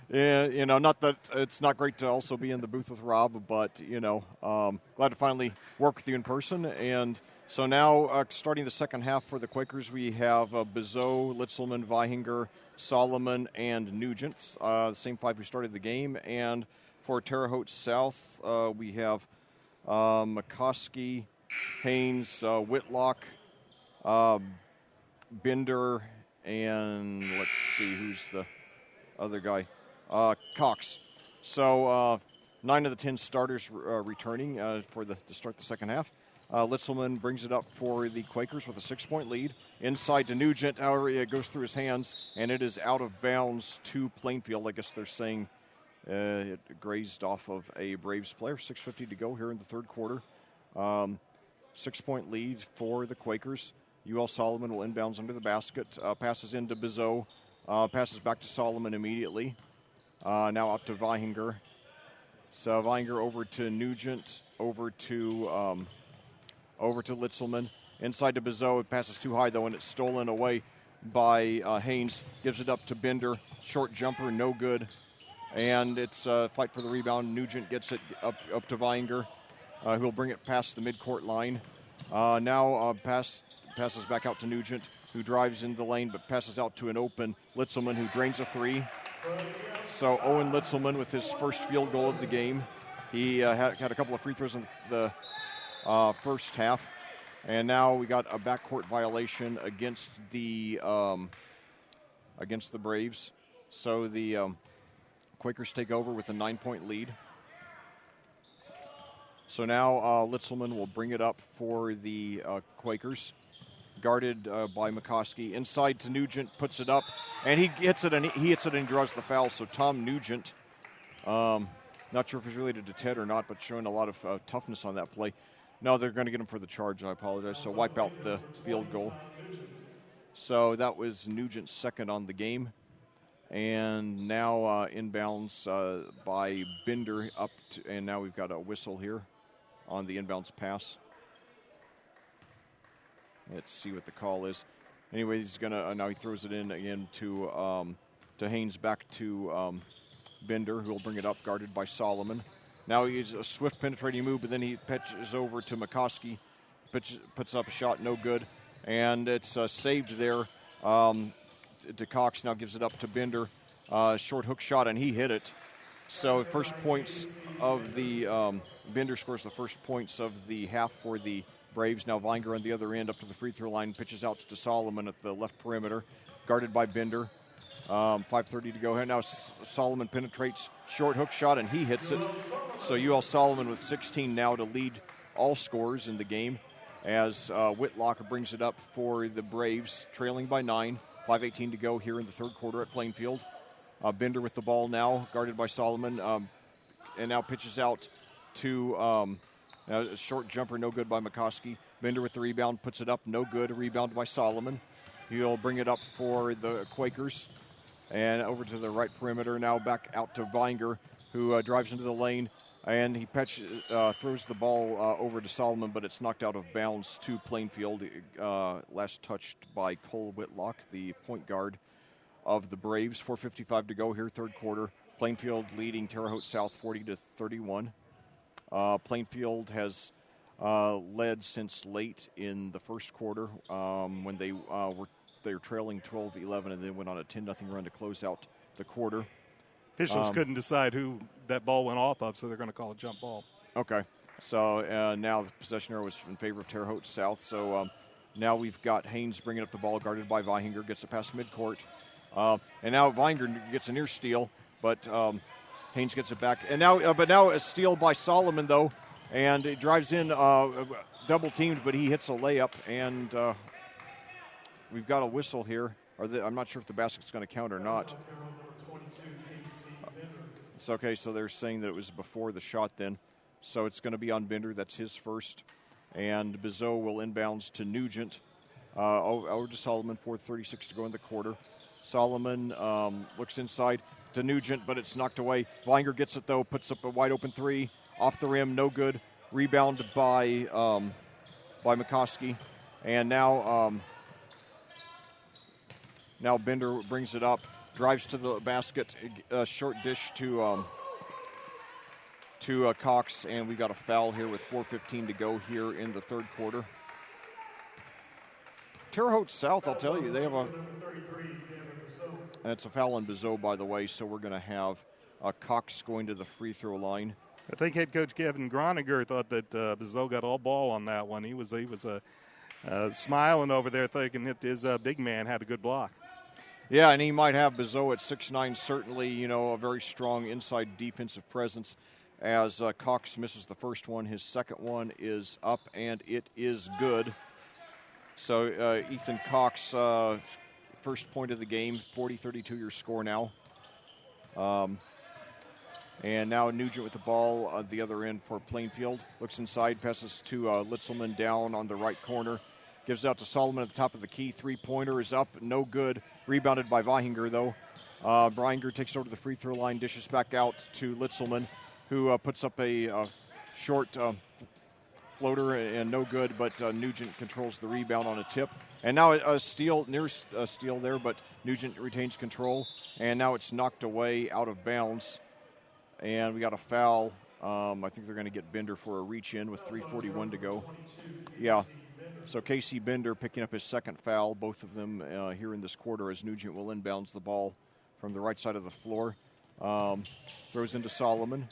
that it's not great to also be in the booth with Rob, but, glad to finally work with you in person. And so now, starting the second half for the Quakers, we have Bizot, Litzelman, Weihinger, Solomon, and Nugent, the same 5 who started the game. And for Terre Haute South, we have McCoskey, Haynes, Whitlock, Binder, and let's see who's the other guy, Cox. So 9 of the 10 starters returning to start the second half. Litzelman brings it up for the Quakers with a 6-point lead. Inside to Nugent, however, it goes through his hands, and it is out of bounds to Plainfield. I guess they're saying it grazed off of a Braves player. 6:50 to go here in the third quarter. 6-point lead for the Quakers. UL Solomon will inbounds under the basket. Passes into Bizot. Passes back to Solomon immediately. Now up to Weihinger. So Weihinger over to Nugent. Over to Litzelman. Inside to Bizot. It passes too high, though, and it's stolen away by Haynes. Gives it up to Binder. Short jumper, no good. And it's a fight for the rebound. Nugent gets it up to Weihinger, who'll bring it past the midcourt line. Now passes back out to Nugent, who drives into the lane, but passes out to an open Litzelman, who drains a 3. So Owen Litzelman with his first field goal of the game. He had a couple of free throws in the first half. And now we got a backcourt violation against the Braves. So the Quakers take over with a 9-point lead. So now Litzelman will bring it up for the Quakers, guarded by McCoskey. Inside to Nugent, puts it up, and he hits it, and he draws the foul. So Tom Nugent, not sure if he's related to Ted or not, but showing a lot of toughness on that play. No, they're going to get him for the charge. I apologize. So wipe out the field goal. So that was Nugent's second on the game. And now inbounds by Binder and now we've got a whistle here on the inbounds pass. Let's see what the call is. Anyway, he's going to, now he throws it in again to Haynes, back to Bender, who will bring it up, guarded by Solomon. Now he's a swift penetrating move, but then he pitches over to McCoskey, puts up a shot, no good. And it's saved there to Cox, now gives it up to Bender. Short hook shot, and he hit it. So first points of the, Bender scores the first points of the half for the Braves. Now Vinger on the other end up to the free throw line, pitches out to Solomon at the left perimeter, guarded by Bender. 5:30 to go here. Now Solomon penetrates, short hook shot, and he hits it. So UL Solomon with 16 now to lead all scorers in the game, as Whitlock brings it up for the Braves, trailing by 9. 5:18 to go here in the third quarter at Plainfield. Bender with the ball now, guarded by Solomon, and now pitches out to a short jumper, no good by McCoskey. Bender with the rebound, puts it up, no good. A rebound by Solomon. He'll bring it up for the Quakers. And over to the right perimeter, now back out to Vinger, who drives into the lane, and he throws the ball over to Solomon, but it's knocked out of bounds to Plainfield. Last touched by Cole Whitlock, the point guard of the Braves. 4:55 to go here, third quarter. Plainfield leading Terre Haute South 40-31. Plainfield has led since late in the first quarter when they were trailing 12-11 and then went on a 10-0 run to close out the quarter. Officials couldn't decide who that ball went off of, so they're going to call a jump ball. Okay. So now the possession arrow is in favor of Terre Haute South. So now we've got Haynes bringing up the ball, guarded by Vihinger, gets it past midcourt. And now Vihinger gets a near steal, but Haynes gets it back. And now, a steal by Solomon, though, and it drives in double teamed, but he hits a layup, and we've got a whistle here. I'm not sure if the basket's going to count or not. It's okay, so they're saying that it was before the shot then. So it's going to be on Bender. That's his first. And Bizot will inbounds to Nugent. Over to Solomon, 4:36 to go in the quarter. Solomon looks inside to Nugent, but it's knocked away. Vinger gets it, though, puts up a wide-open three. Off the rim, no good. Rebounded by McCoskey. And now Bender brings it up, drives to the basket, short dish to Cox, and we got a foul here with 4:15 to go here in the third quarter. Terre Haute South, I'll tell you, they have and it's a foul on Bizot, by the way, so we're going to have Cox going to the free throw line. I think head coach Kevin Groninger thought that Bizot got all ball on that one. He was smiling over there, thinking that his big man had a good block. Yeah, and he might have Bizot at 6'9", certainly, a very strong inside defensive presence. As Cox misses the first one, his second one is up, and it is good. So Ethan Cox, first point of the game, 40-32 your score now. And now Nugent with the ball at the other end for Plainfield. Looks inside, passes to Litzelman down on the right corner. Gives out to Solomon at the top of the key. Three-pointer is up, no good. Rebounded by Vihinger, though. Vihinger takes over to the free throw line, dishes back out to Litzelman, who puts up a short floater and no good, but Nugent controls the rebound on a tip. And now a steal, near a steal there, but Nugent retains control. And now it's knocked away out of bounds. And we got a foul. I think they're going to get Bender for a reach-in with 3:41 to go. Yeah. So Casey Bender picking up his second foul, both of them here in this quarter, as Nugent will inbounds the ball from the right side of the floor. Throws into Solomon,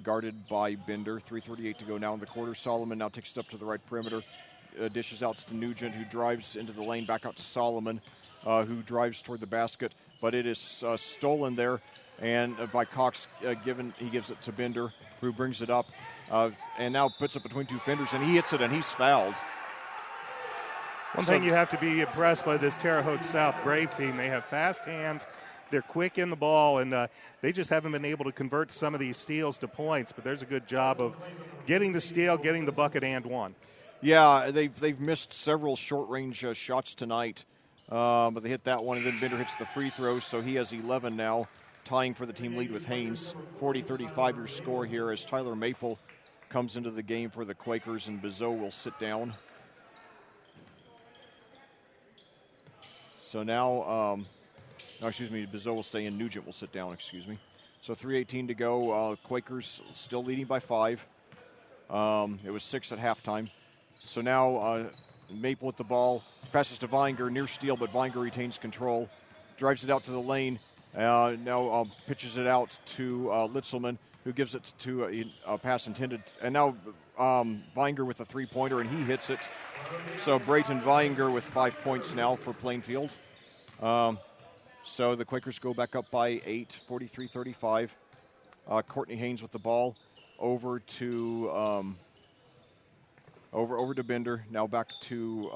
guarded by Bender. 3:38 to go now in the quarter. Solomon now takes it up to the right perimeter, dishes out to Nugent, who drives into the lane, back out to Solomon, who drives toward the basket. But it is stolen there, and by Cox, he gives it to Bender, who brings it up, and now puts it between two fenders, and he hits it, and he's fouled. One thing you have to be impressed by this Terre Haute South Brave team, they have fast hands, they're quick in the ball, and they just haven't been able to convert some of these steals to points, but there's a good job of getting the steal, getting the bucket, and one. Yeah, they've missed several short-range shots tonight, but they hit that one, and then Bender hits the free throw, so he has 11 now, tying for the team lead with Haynes. 40-35 your score here as Tyler Maple comes into the game for the Quakers, and Bizot will sit down. So now, Bizot will stay in. Nugent will sit down, excuse me. So 3:18 to go. Quakers still leading by 5. It was 6 at halftime. So now Maple with the ball. Passes to Vinger, near steal, but Vinger retains control. Drives it out to the lane. Now pitches it out to Litzelman, who gives it to a pass intended. And now Vinger with a three-pointer, and he hits it. So Brayton Vinger with 5 points now for Plainfield. So the Quakers go back up by 8, 43-35. Courtney Haynes with the ball over to over to Bender. Now back to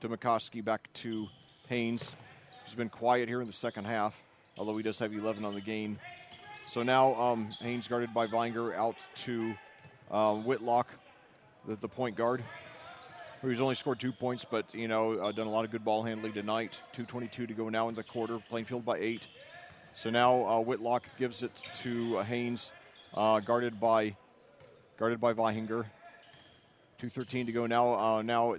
McCoskey, back to Haynes. He's been quiet here in the second half, although he does have 11 on the game. So now Haynes guarded by Vinger out to Whitlock, the point guard, who's only scored 2 points, but, done a lot of good ball handling tonight. 2:22 to go now in the quarter. Plainfield by 8. So now Whitlock gives it to Haynes, guarded by Vihinger. 2:13 to go now. Now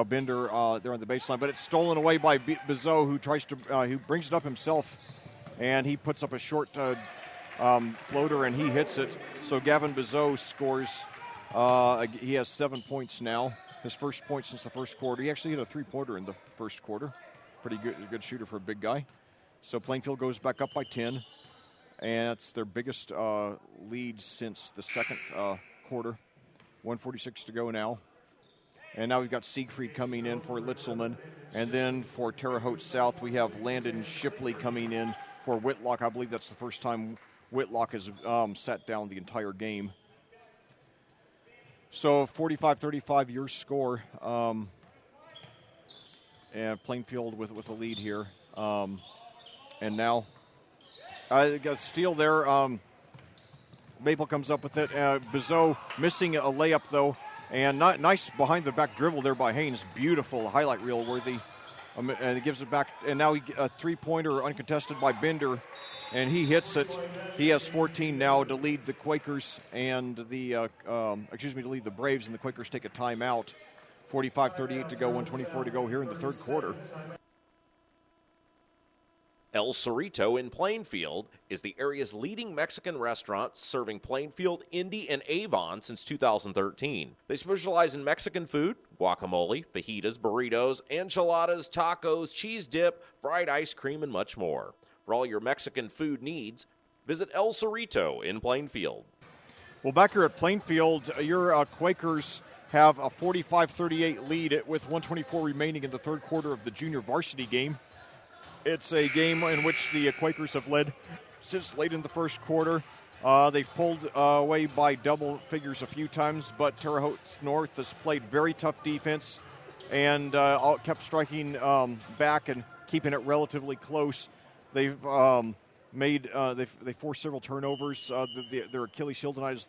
Bender, they're on the baseline, but it's stolen away by Bizot, who brings it up himself, and he puts up a short floater, and he hits it. So Gavin Bizot scores. He has 7 points now. His first point since the first quarter. He actually hit a three-pointer in the first quarter. Pretty good shooter for a big guy. So Plainfield goes back up by 10, and it's their biggest lead since the second quarter. 1:46 to go now. And now we've got Siegfried coming in for Litzelman. And then for Terre Haute South, we have Landon Shipley coming in for Whitlock. I believe that's the first time Whitlock has sat down the entire game. So 45-35 your score. And Plainfield with a lead here. And now I got a steal there. Maple comes up with it. Bizot missing a layup, though. And nice behind-the-back dribble there by Haynes. Beautiful, highlight reel worthy. And he gives it back. And now a three-pointer uncontested by Bender. And he hits it. He has 14 now to lead the Quakers and to lead the Braves. And the Quakers take a timeout. 45-38 to go, 1:24 to go here in the third quarter. El Cerrito in Plainfield is the area's leading Mexican restaurant, serving Plainfield, Indy, and Avon since 2013. They specialize in Mexican food, guacamole, fajitas, burritos, enchiladas, tacos, cheese dip, fried ice cream, and much more. For all your Mexican food needs, visit El Cerrito in Plainfield. Well, back here at Plainfield, your Quakers have a 45-38 lead with 1:24 remaining in the third quarter of the junior varsity game. It's a game in which the Quakers have led since late in the first quarter. They've pulled away by double figures a few times, but Terre Haute North has played very tough defense and kept striking back and keeping it relatively close. They've they forced several turnovers. Their Achilles heel tonight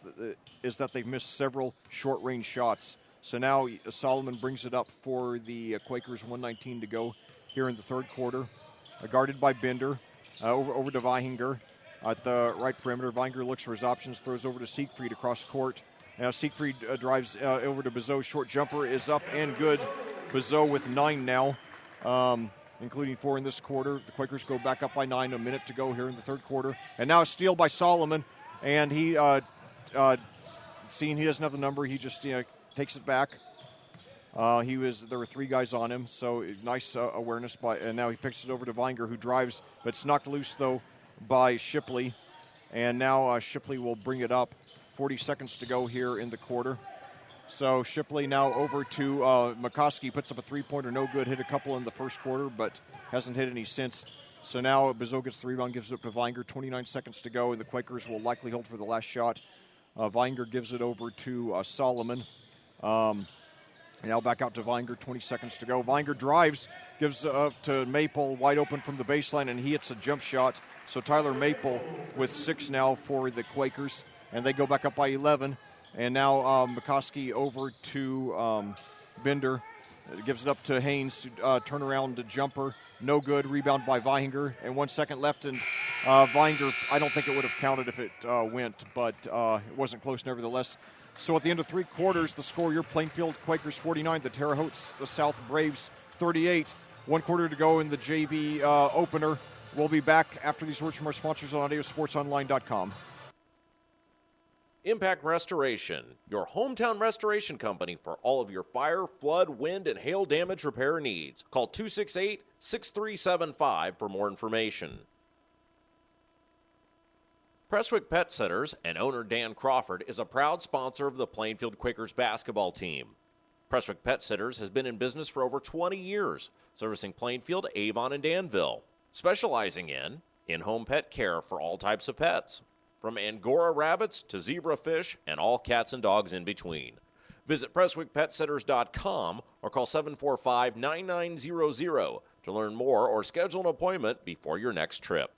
is that they've missed several short-range shots. So now Solomon brings it up for the Quakers. 1:19 to go here in the third quarter. Guarded by Bender, over to Vihinger at the right perimeter. Vihinger looks for his options, throws over to Siegfried across court. Now Siegfried drives over to Bizot. Short jumper is up and good. Bizot with 9 now, including 4 in this quarter. The Quakers go back up by 9, a minute to go here in the third quarter. And now a steal by Solomon, and he, seeing he doesn't have the number, he just takes it back. There were 3 guys on him, so nice awareness and now he picks it over to Vinger, who drives, but it's knocked loose though by Shipley, and now Shipley will bring it up. 40 seconds to go here in the quarter. So Shipley now over to McCoskey, puts up a three-pointer, no good, hit a couple in the first quarter, but hasn't hit any since. So now Bizot gets the rebound, gives it up to Vinger. 29 seconds to go, and the Quakers will likely hold for the last shot. Vinger gives it over to Solomon. Now back out to Vinger, 20 seconds to go. Vinger drives, gives up to Maple, wide open from the baseline, and he hits a jump shot. So Tyler Maple with 6 now for the Quakers, and they go back up by 11. And now McCoskey over to Bender, gives it up to Haynes, turnaround jumper, no good, rebound by Vihinger, and 1 second left, and Vinger, I don't think it would have counted if it went, but it wasn't close nevertheless. So at the end of 3 quarters, the score, your Plainfield Quakers 49, the Terre Haute South Braves 38. 1 quarter to go in the JV opener. We'll be back after these words from our sponsors on AudioSportsOnline.com. Impact Restoration, your hometown restoration company for all of your fire, flood, wind, and hail damage repair needs. Call 268-6375 for more information. Prestwick Pet Sitters and owner Dan Crawford is a proud sponsor of the Plainfield Quakers basketball team. Prestwick Pet Sitters has been in business for over 20 years, servicing Plainfield, Avon, and Danville, specializing in-home pet care for all types of pets, from Angora rabbits to zebra fish and all cats and dogs in between. Visit PrestwickPetSitters.com or call 745-9900 to learn more or schedule an appointment before your next trip.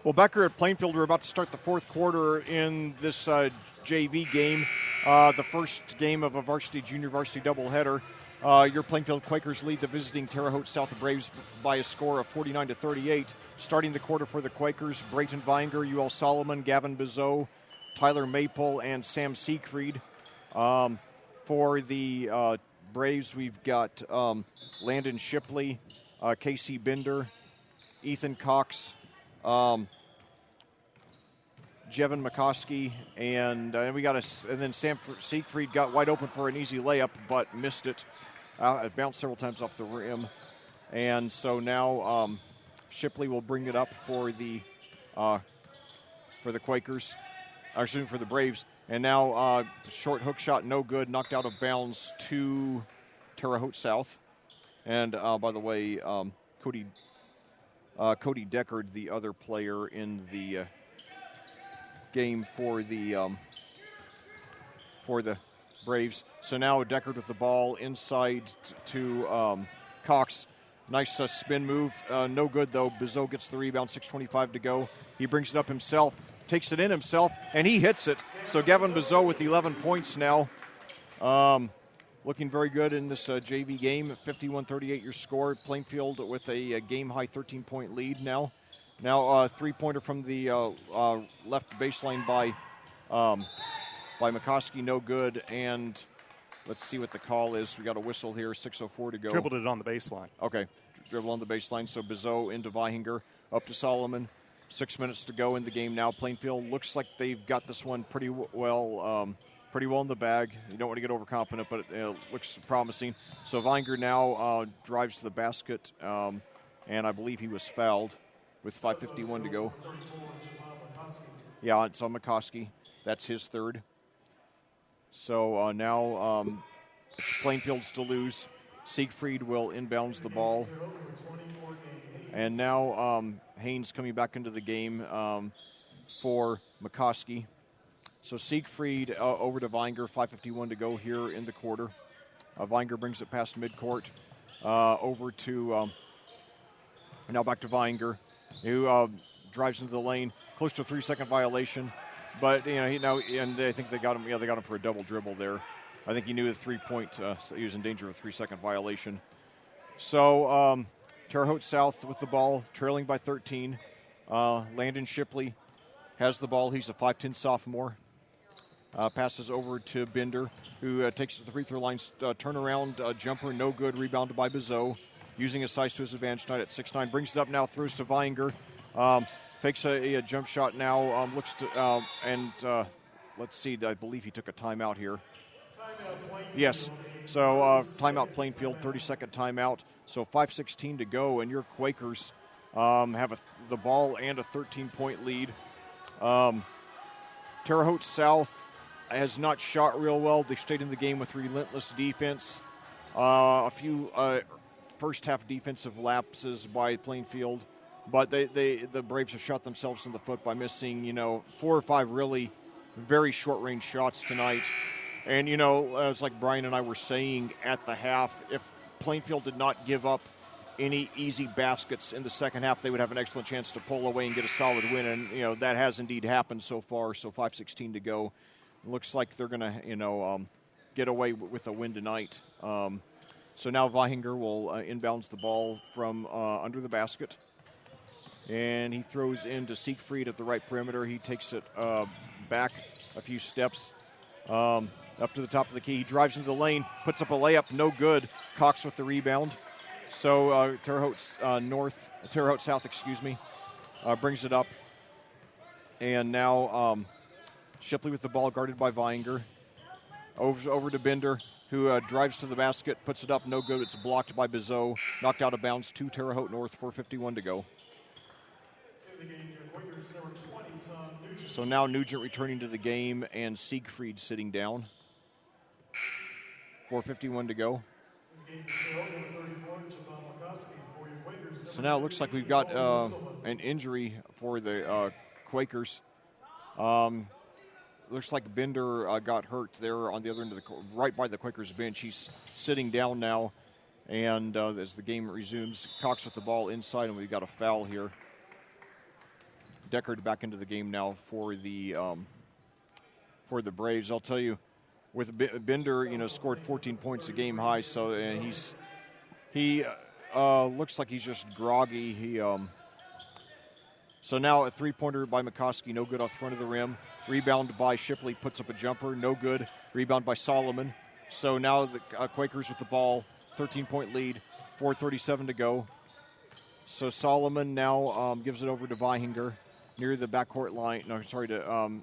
Well, back here at Plainfield, we're about to start the 4th quarter in this JV game, the first game of a junior-varsity doubleheader. Your Plainfield Quakers lead the visiting Terre Haute South Braves by a score of 49-38. Starting the quarter for the Quakers, Brayton Vinger, UL Solomon, Gavin Bizot, Tyler Maple, and Sam Siegfried. For the Braves, we've got Landon Shipley, Casey Binder, Ethan Cox, Jevin McCoskey, and then Sam Siegfried got wide open for an easy layup, but missed it. It bounced several times off the rim, and so now Shipley will bring it up for the Quakers, or excuse me, for the Braves. And now short hook shot, no good, knocked out of bounds to Terre Haute South. And by the way, Cody Deckard, the other player in the game for the Braves. So now Deckard with the ball inside to Cox. Nice spin move. No good, though. Bizot gets the rebound, 6:25 to go. He brings it up himself, takes it in himself, and he hits it. So Gavin Bizot with 11 points now. Looking very good in this JV game. 51-38 your score. Plainfield with a game-high 13-point lead now. Now a three-pointer from the left baseline by McCoskey, no good. And let's see what the call is. We got a whistle here, 6:04 to go. Dribbled it on the baseline. Okay, dribble on the baseline. So Bizot into Vihinger, up to Solomon. 6 minutes to go in the game now. Plainfield looks like they've got this one pretty well in the bag. You don't want to get overconfident, but it looks promising. So Vihinger now drives to the basket, and I believe he was fouled with 5:51 to go. Yeah, it's on McCoskey. That's his third. So now it's Plainfield's to lose. Siegfried will inbounds the ball. And now Haynes coming back into the game for McCoskey. So Siegfried over to Vihinger, 5:51 to go here in the quarter. Vihinger brings it past midcourt over to, now back to Vihinger, who drives into the lane, close to a 3-second violation. But, and I think they got him, they got him for a double dribble there. I think he knew the 3-point, he was in danger of a 3-second violation. So Terre Haute South with the ball, trailing by 13. Landon Shipley has the ball. He's a 5'10 sophomore. Passes over to Binder, who takes it to the free throw line. Turnaround jumper, no good. Rebounded by Bizot. Using his size to his advantage tonight at 6'9". Brings it up now, throws to Vihinger. Fakes a jump shot now. Looks to, let's see, I believe he took a timeout here. Yes. So timeout Plainfield, 30-second timeout. So 5:16 to go, and your Quakers have the ball and a 13-point lead. Terre Haute South has not shot real well. They stayed in the game with relentless defense. A few first-half defensive lapses by Plainfield, but the Braves have shot themselves in the foot by missing, 4 or 5 really very short-range shots tonight. And, it's like Brian and I were saying at the half, if Plainfield did not give up any easy baskets in the second half, they would have an excellent chance to pull away and get a solid win. And, that has indeed happened so far. So 5:16 to go. Looks like they're going to, get away with a win tonight. So now Vihinger will inbounds the ball from under the basket. And he throws into Siegfried at the right perimeter. He takes it back a few steps Up to the top of the key. He drives into the lane, puts up a layup, no good. Cox with the rebound. So Terre Haute South, brings it up. And now Shipley with the ball, guarded by Weinger. Over to Bender, who drives to the basket, puts it up, no good. It's blocked by Bizot, knocked out of bounds to Terre Haute North, 4:51 to go. So now Nugent returning to the game, and Siegfried sitting down. 4:51 to go. So now it looks like we've got an injury for the Quakers. Looks like Bender got hurt there on the other end of right by the Quakers bench. He's sitting down now, and as the game resumes, Cox with the ball inside, and we've got a foul here. Deckard back into the game now for the Braves. I'll tell you, with Bender, scored 14 points a game high, so he looks like he's just groggy. So now a three-pointer by McCoskey, no good off the front of the rim. Rebound by Shipley, puts up a jumper, no good. Rebound by Solomon. So now the Quakers with the ball, 13-point lead, 4:37 to go. So Solomon now gives it over to Weihinger near the backcourt line. No, sorry, to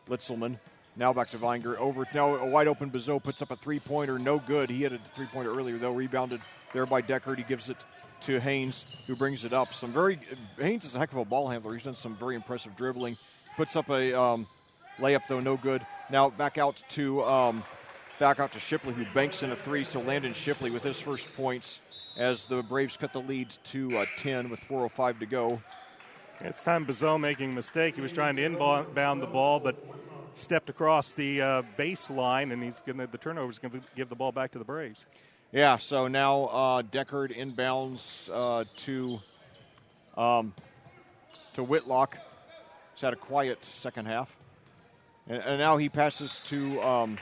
Litzelman. Now back to Weinger. Now a wide-open Bizot puts up a three-pointer, no good. He had a three-pointer earlier, though. Rebounded there by Deckard. He gives it to Haynes, who brings it up. Haynes is a heck of a ball handler. He's done some very impressive dribbling. Puts up a layup, though, no good. Now back out to Shipley, who banks in a three. So Landon Shipley with his first points as the Braves cut the lead to 10 with 4:05 to go. It's time Bizot making a mistake. He was trying to inbound the ball, but stepped across the baseline, and the turnover is going to give the ball back to the Braves. Yeah, so now Deckard inbounds to Whitlock. He's had a quiet second half. And now he passes to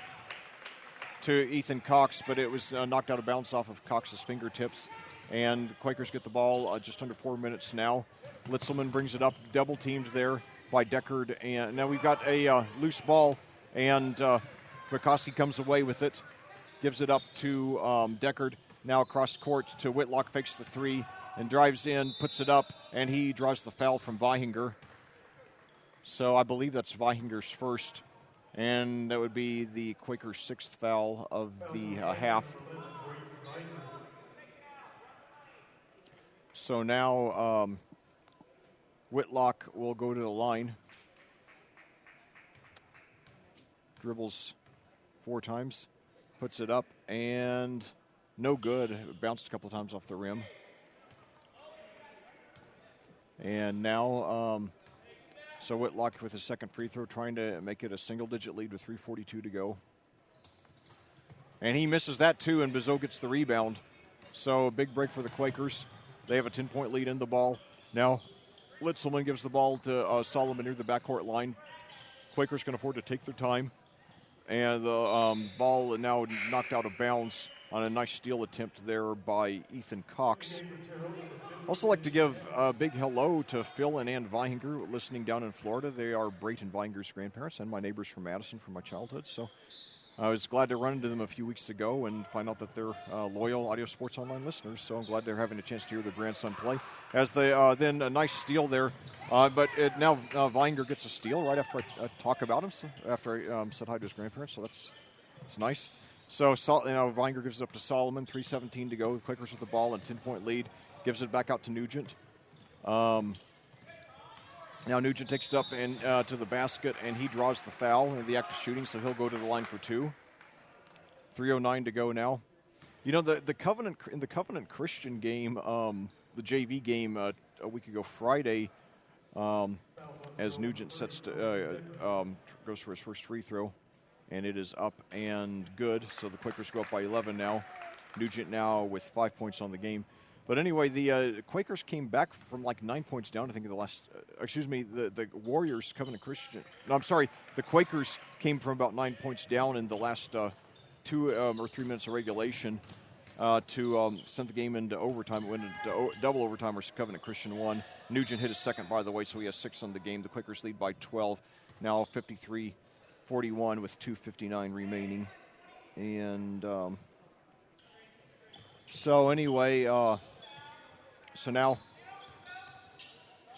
Ethan Cox, but it was knocked out of bounds off of Cox's fingertips. And the Quakers get the ball just under 4 minutes now. Litzelman brings it up, double-teamed there by Deckard. And now we've got a loose ball, and McCoskey comes away with it. Gives it up to Deckard. Now across court to Whitlock, fakes the three, and drives in, puts it up, and he draws the foul from Weihinger. So I believe that's Weihinger's first, and that would be the Quakers' sixth foul of the half. So now Whitlock will go to the line. Dribbles 4 times. Puts it up, and no good. It bounced a couple times off the rim. And now, so Whitlock with his second free throw, trying to make it a single-digit lead with 3:42 to go. And he misses that, too, and Bizot gets the rebound. So a big break for the Quakers. They have a 10-point lead in the ball. Now, Litzelman gives the ball to Solomon near the backcourt line. Quakers can afford to take their time. And the ball now knocked out of bounds on a nice steal attempt there by Ethan Cox. Also like to give a big hello to Phil and Ann Weihinger listening down in Florida. They are Brayton Weihinger's grandparents and my neighbors from Madison from my childhood. So I was glad to run into them a few weeks ago and find out that they're loyal Audio Sports Online listeners. So I'm glad they're having a chance to hear their grandson play. As they then a nice steal there. But now Weihinger gets a steal right after I talk about him, after I said hi to his grandparents. So that's nice. So Weihinger gives it up to Solomon, 3:17 to go. The Quakers with the ball and 10-point lead. Gives it back out to Nugent. Now Nugent takes it up and to the basket, and he draws the foul in the act of shooting, so he'll go to the line for 2. 3:09 to go now. You know, the Covenant in the Covenant Christian game, the JV game a week ago Friday, as Nugent goes for his first free throw, and it is up and good. So the Quakers go up by 11 now. Nugent now with 5 points on the game. But anyway, the Quakers came back from like 9 points down, I think, in the last, the Warriors, Covenant Christian. No, I'm sorry, the Quakers came from about 9 points down in the last 2 or 3 minutes of regulation. to send the game into overtime. It went into double overtime where Covenant Christian won. Nugent hit his second, by the way, so he has 6 on the game. The Quakers lead by 12, now 53-41 with 2:59 remaining. And so anyway, so now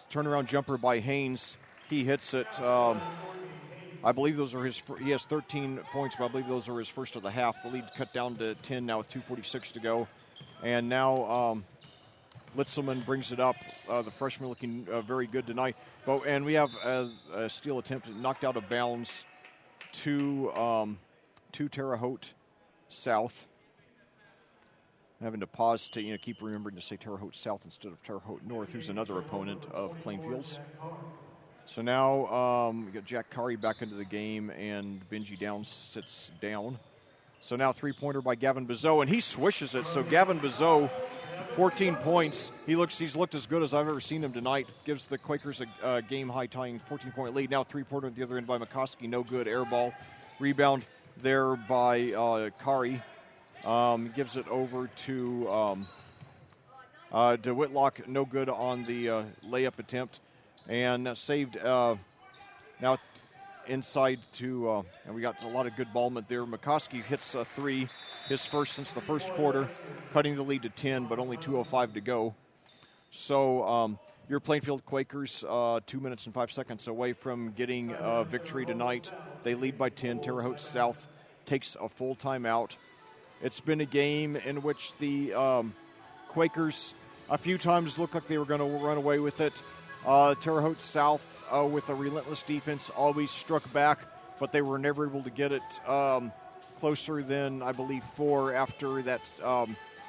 turnaround jumper by Haynes. He hits it. I believe those are he has 13 points, but I believe those are his first of the half. The lead cut down to 10 now with 2:46 to go. And now Litzelman brings it up. The freshman looking very good tonight. And we have a steal attempt knocked out of bounds to Terre Haute South. I'm having to pause to keep remembering to say Terre Haute South instead of Terre Haute North, who's another opponent of Plainfield's. So now we got Jack Curry back into the game, and Benji Downs sits down. So now three-pointer by Gavin Bizot, and he swishes it. So Gavin Bizot, 14 points. He's looked as good as I've ever seen him tonight. Gives the Quakers a game-high tying 14-point lead. Now three-pointer at the other end by McCoskey, no good. Air ball. Rebound there by Curry. Gives it over to Whitlock, no good on the layup attempt. And saved now inside to, and we got a lot of good ballment there. McCoskey hits a three, his first since the first quarter, cutting the lead to 10, but only 2:05 to go. So your Plainfield Quakers 2 minutes and 5 seconds away from getting a victory tonight. They lead by 10. Terre Haute South takes a full timeout. It's been a game in which the Quakers a few times looked like they were going to run away with it. Terre Haute South, with a relentless defense, always struck back, but they were never able to get it closer than, I believe, 4 after that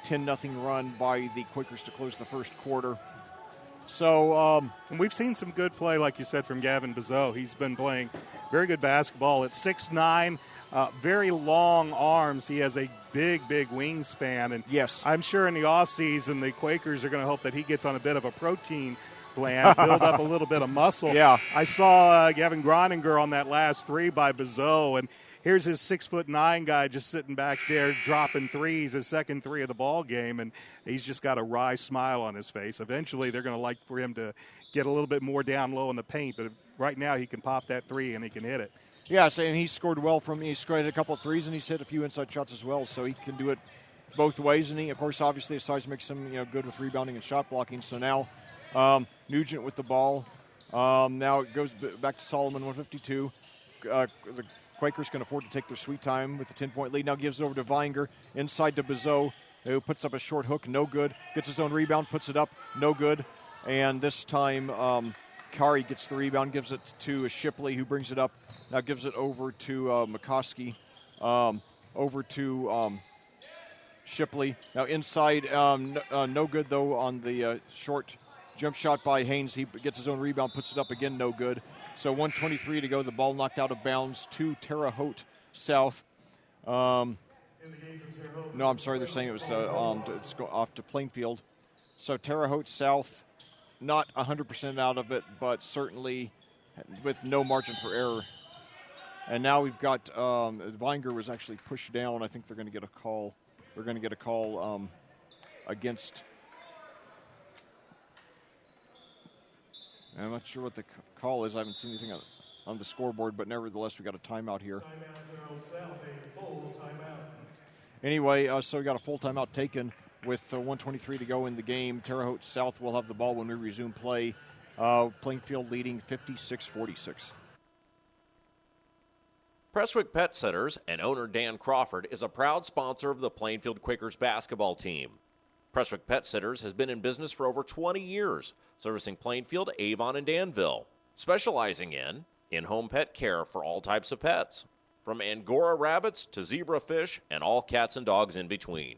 10-0 run by the Quakers to close the first quarter. So and we've seen some good play, like you said, from Gavin Bizot. He's been playing very good basketball at 6'9", very long arms. He has a big wingspan. And yes, I'm sure in the offseason the Quakers are going to hope that he gets on a bit of a protein plan, build up a little bit of muscle. Yeah. I saw Gavin Groninger on that last three by Bizot, and here's his 6'9" guy just sitting back there dropping threes, his second three of the ball game, and he's just got a wry smile on his face. Eventually they're going to like for him to get a little bit more down low in the paint, but right now he can pop that three and he can hit it. Yes, and he scored well he scored a couple of threes, and he's hit a few inside shots as well, so he can do it both ways. And he, of course, obviously his size makes him good with rebounding and shot blocking. So now Nugent with the ball. Now it goes back to Solomon, 152. The Quakers can afford to take their sweet time with the 10-point lead. Now gives it over to Vinger, inside to Bizot, who puts up a short hook, no good. Gets his own rebound, puts it up, no good. And this time Kari gets the rebound, gives it to Shipley, who brings it up. Now gives it over to McCoskey, over to Shipley. Now inside, no good, though, on the short jump shot by Haynes. He gets his own rebound, puts it up again, no good. So 1:23 to go. The ball knocked out of bounds to Terre Haute South. No, I'm sorry. They're saying it was it's off to Plainfield. So Terre Haute South, not 100% out of it, but certainly with no margin for error. And now we've got Vinger was actually pushed down. I think they're going to get a call. They're going to get a call against. I'm not sure what the call is. I haven't seen anything on the scoreboard, but nevertheless, we got a timeout here. Anyway, so we got a full timeout taken with 1:23 to go in the game. Terre Haute South will have the ball when we resume play. Plainfield leading 56-46. Prestwick Pet Sitters and owner Dan Crawford is a proud sponsor of the Plainfield Quakers basketball team. Prestwick Pet Sitters has been in business for over 20 years, servicing Plainfield, Avon, and Danville, specializing in-home pet care for all types of pets, from Angora rabbits to zebra fish and all cats and dogs in between.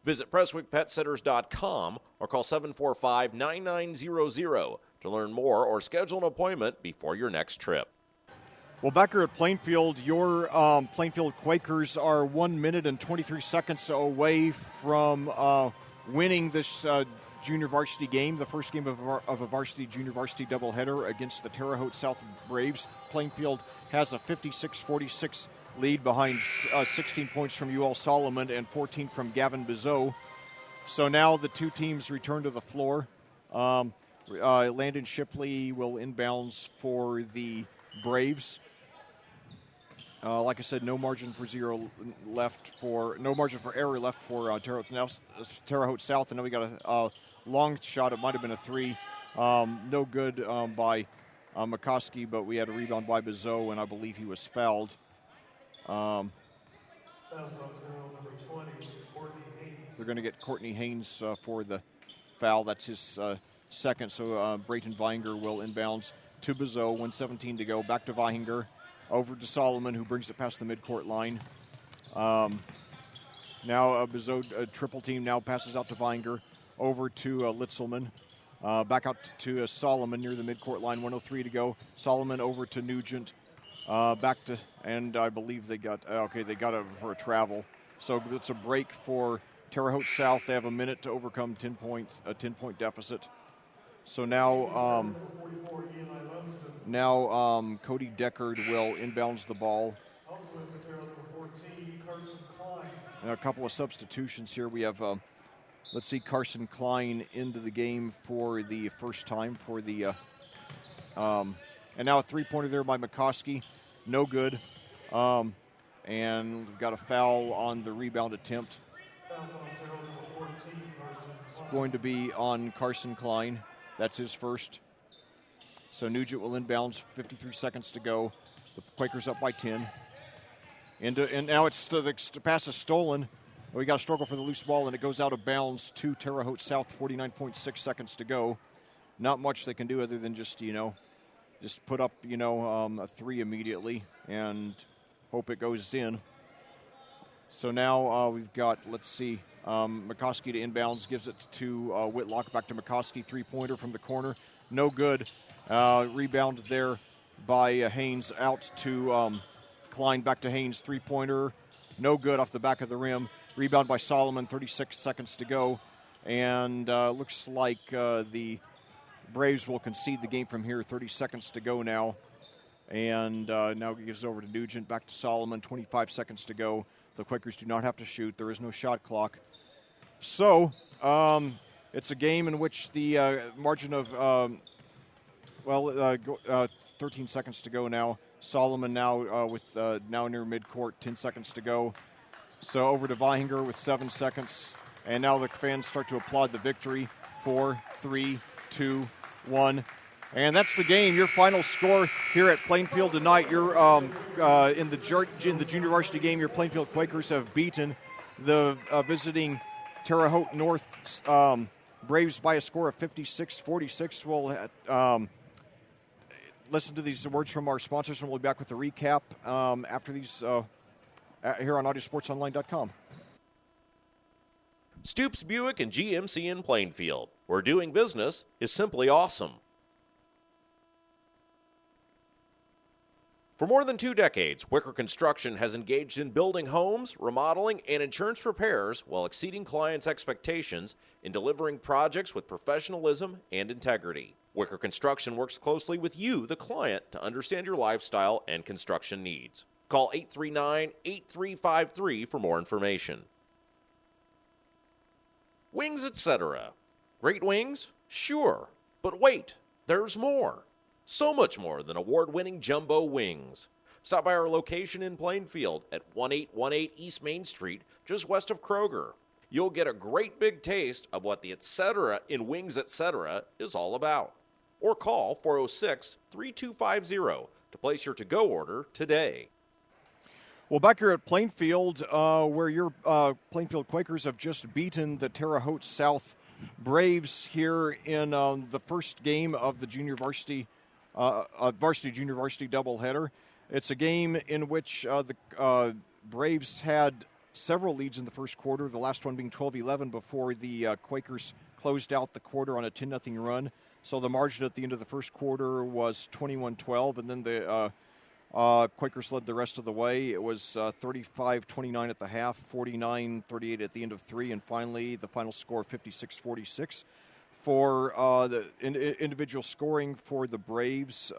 Visit PrestwickPetSitters.com or call 745-9900 to learn more or schedule an appointment before your next trip. Well, back here at Plainfield, your Plainfield Quakers are 1 minute and 23 seconds away from winning this junior varsity game, the first game of a varsity junior varsity doubleheader against the Terre Haute South Braves. Plainfield has a 56-46 lead behind 16 points from UL Solomon and 14 from Gavin Bizot. So now the two teams return to the floor. Landon Shipley will inbounds for the Braves. Like I said, no margin for error left for Terre Haute South, and then we got a long shot. It might have been a three, no good by McCoskey, but we had a rebound by Bizot, and I believe he was fouled. That was on number 20, Courtney Haynes. They're going to get Courtney Haynes for the foul. That's his second. So Brayton Vinger will inbounds to Bizot. 1:17 to go. Back to Vinger. Over to Solomon, who brings it past the midcourt line. Now Bizot, triple team, now passes out to Vinger. Over to Litzelman. Back out to Solomon near the midcourt line. 1:03 to go. Solomon over to Nugent. Back to, and I believe they got it for a travel. So it's a break for Terre Haute South. They have a minute to overcome a 10-point deficit. So now Cody Deckard will inbounds the ball. Also in for number 14, Carson Klein. And a couple of substitutions here. We have, Carson Klein into the game for the first time for the, and now a three-pointer there by McCoskey. No good. And we've got a foul on the rebound attempt. Fouls on Terrell number 14, Carson Klein. It's going to be on Carson Klein. That's his first. So Nugent will inbounds, 53 seconds to go. The Quakers up by 10. And now the pass is stolen. We got a struggle for the loose ball, and it goes out of bounds to Terre Haute South, 49.6 seconds to go. Not much they can do other than just put up, a three immediately and hope it goes in. So now we've got, McCoskey to inbounds, gives it to Whitlock, back to McCoskey, three-pointer from the corner. No good. Rebound there by Haynes, out to Klein, back to Haynes, three-pointer. No good off the back of the rim. Rebound by Solomon, 36 seconds to go. And looks like the Braves will concede the game from here, 30 seconds to go now. And now he gives it over to Nugent, back to Solomon, 25 seconds to go. The Quakers do not have to shoot. There is no shot clock. So it's a game in which the margin of, 13 seconds to go now. Solomon now with now near midcourt, 10 seconds to go. So over to Vihinger with 7 seconds. And now the fans start to applaud the victory. 4, 3, 2, 1. And that's the game. Your final score here at Plainfield tonight. You're in the junior varsity game. Your Plainfield Quakers have beaten the visiting Terre Haute North Braves by a score of 56-46. We'll listen to these words from our sponsors, and we'll be back with a recap after these here on audiosportsonline.com. Stoops Buick and GMC in Plainfield, where doing business is simply awesome. For more than 2 decades, Wicker Construction has engaged in building homes, remodeling, and insurance repairs while exceeding clients' expectations in delivering projects with professionalism and integrity. Wicker Construction works closely with you, the client, to understand your lifestyle and construction needs. Call 839-8353 for more information. Wings, etc. Great wings? Sure. But wait, there's more. So much more than award-winning jumbo wings. Stop by our location in Plainfield at 1818 East Main Street, just west of Kroger. You'll get a great big taste of what the etc. in Wings, etc. is all about. Or call 406-3250 to place your to-go order today. Well, back here at Plainfield, where your Plainfield Quakers have just beaten the Terre Haute South Braves here in the first game of the junior varsity junior varsity doubleheader. It's a game in which the Braves had several leads in the first quarter, the last one being 12-11 before the Quakers closed out the quarter on a 10-0 run. So the margin at the end of the first quarter was 21-12, and then the Quakers led the rest of the way. It was 35-29 at the half, 49-38 at the end of 3, and finally the final score 56-46. For the individual scoring for the Braves,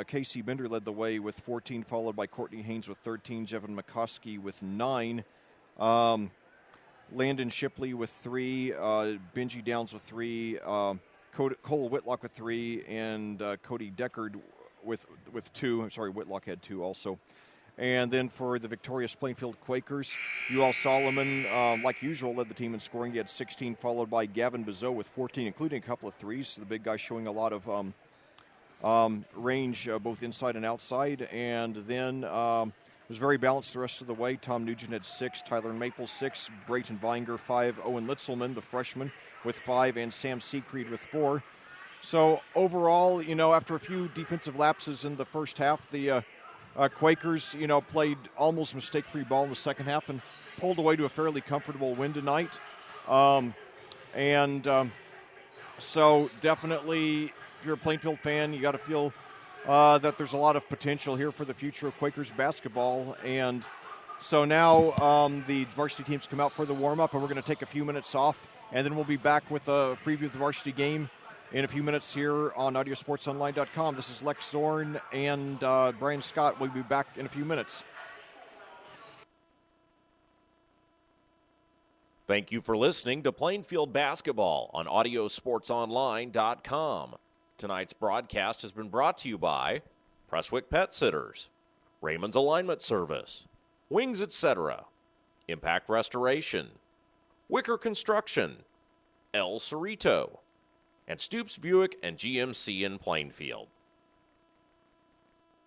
Casey Bender led the way with 14, followed by Courtney Haynes with 13, Jevin McCoskey with 9, Landon Shipley with 3, Benji Downs with 3, Cole Whitlock with 3, and Cody Deckard with 2. I'm sorry, Whitlock had 2 also. And then for the victorious Plainfield Quakers, UL Solomon, like usual, led the team in scoring. He had 16, followed by Gavin Bizot with 14, including a couple of threes. The big guy showing a lot of range, both inside and outside. And then it was very balanced the rest of the way. Tom Nugent had 6, Tyler Maple 6, Brayton Vinger 5, Owen Litzelman, the freshman, with 5, and Sam Seacreed with 4. So overall, after a few defensive lapses in the first half, the Quakers, played almost mistake-free ball in the second half and pulled away to a fairly comfortable win tonight. So definitely, if you're a Plainfield fan, you got to feel that there's a lot of potential here for the future of Quakers basketball. And so now the varsity teams come out for the warm-up, and we're going to take a few minutes off, and then we'll be back with a preview of the varsity game in a few minutes here on audiosportsonline.com. This is Lex Zorn and Brian Scott. We'll be back in a few minutes. Thank you for listening to Plainfield Basketball on audiosportsonline.com. Tonight's broadcast has been brought to you by Prestwick Pet Sitters, Raymond's Alignment Service, Wings Etc., Impact Restoration, Wicker Construction, El Cerrito, and Stoops Buick and GMC in Plainfield.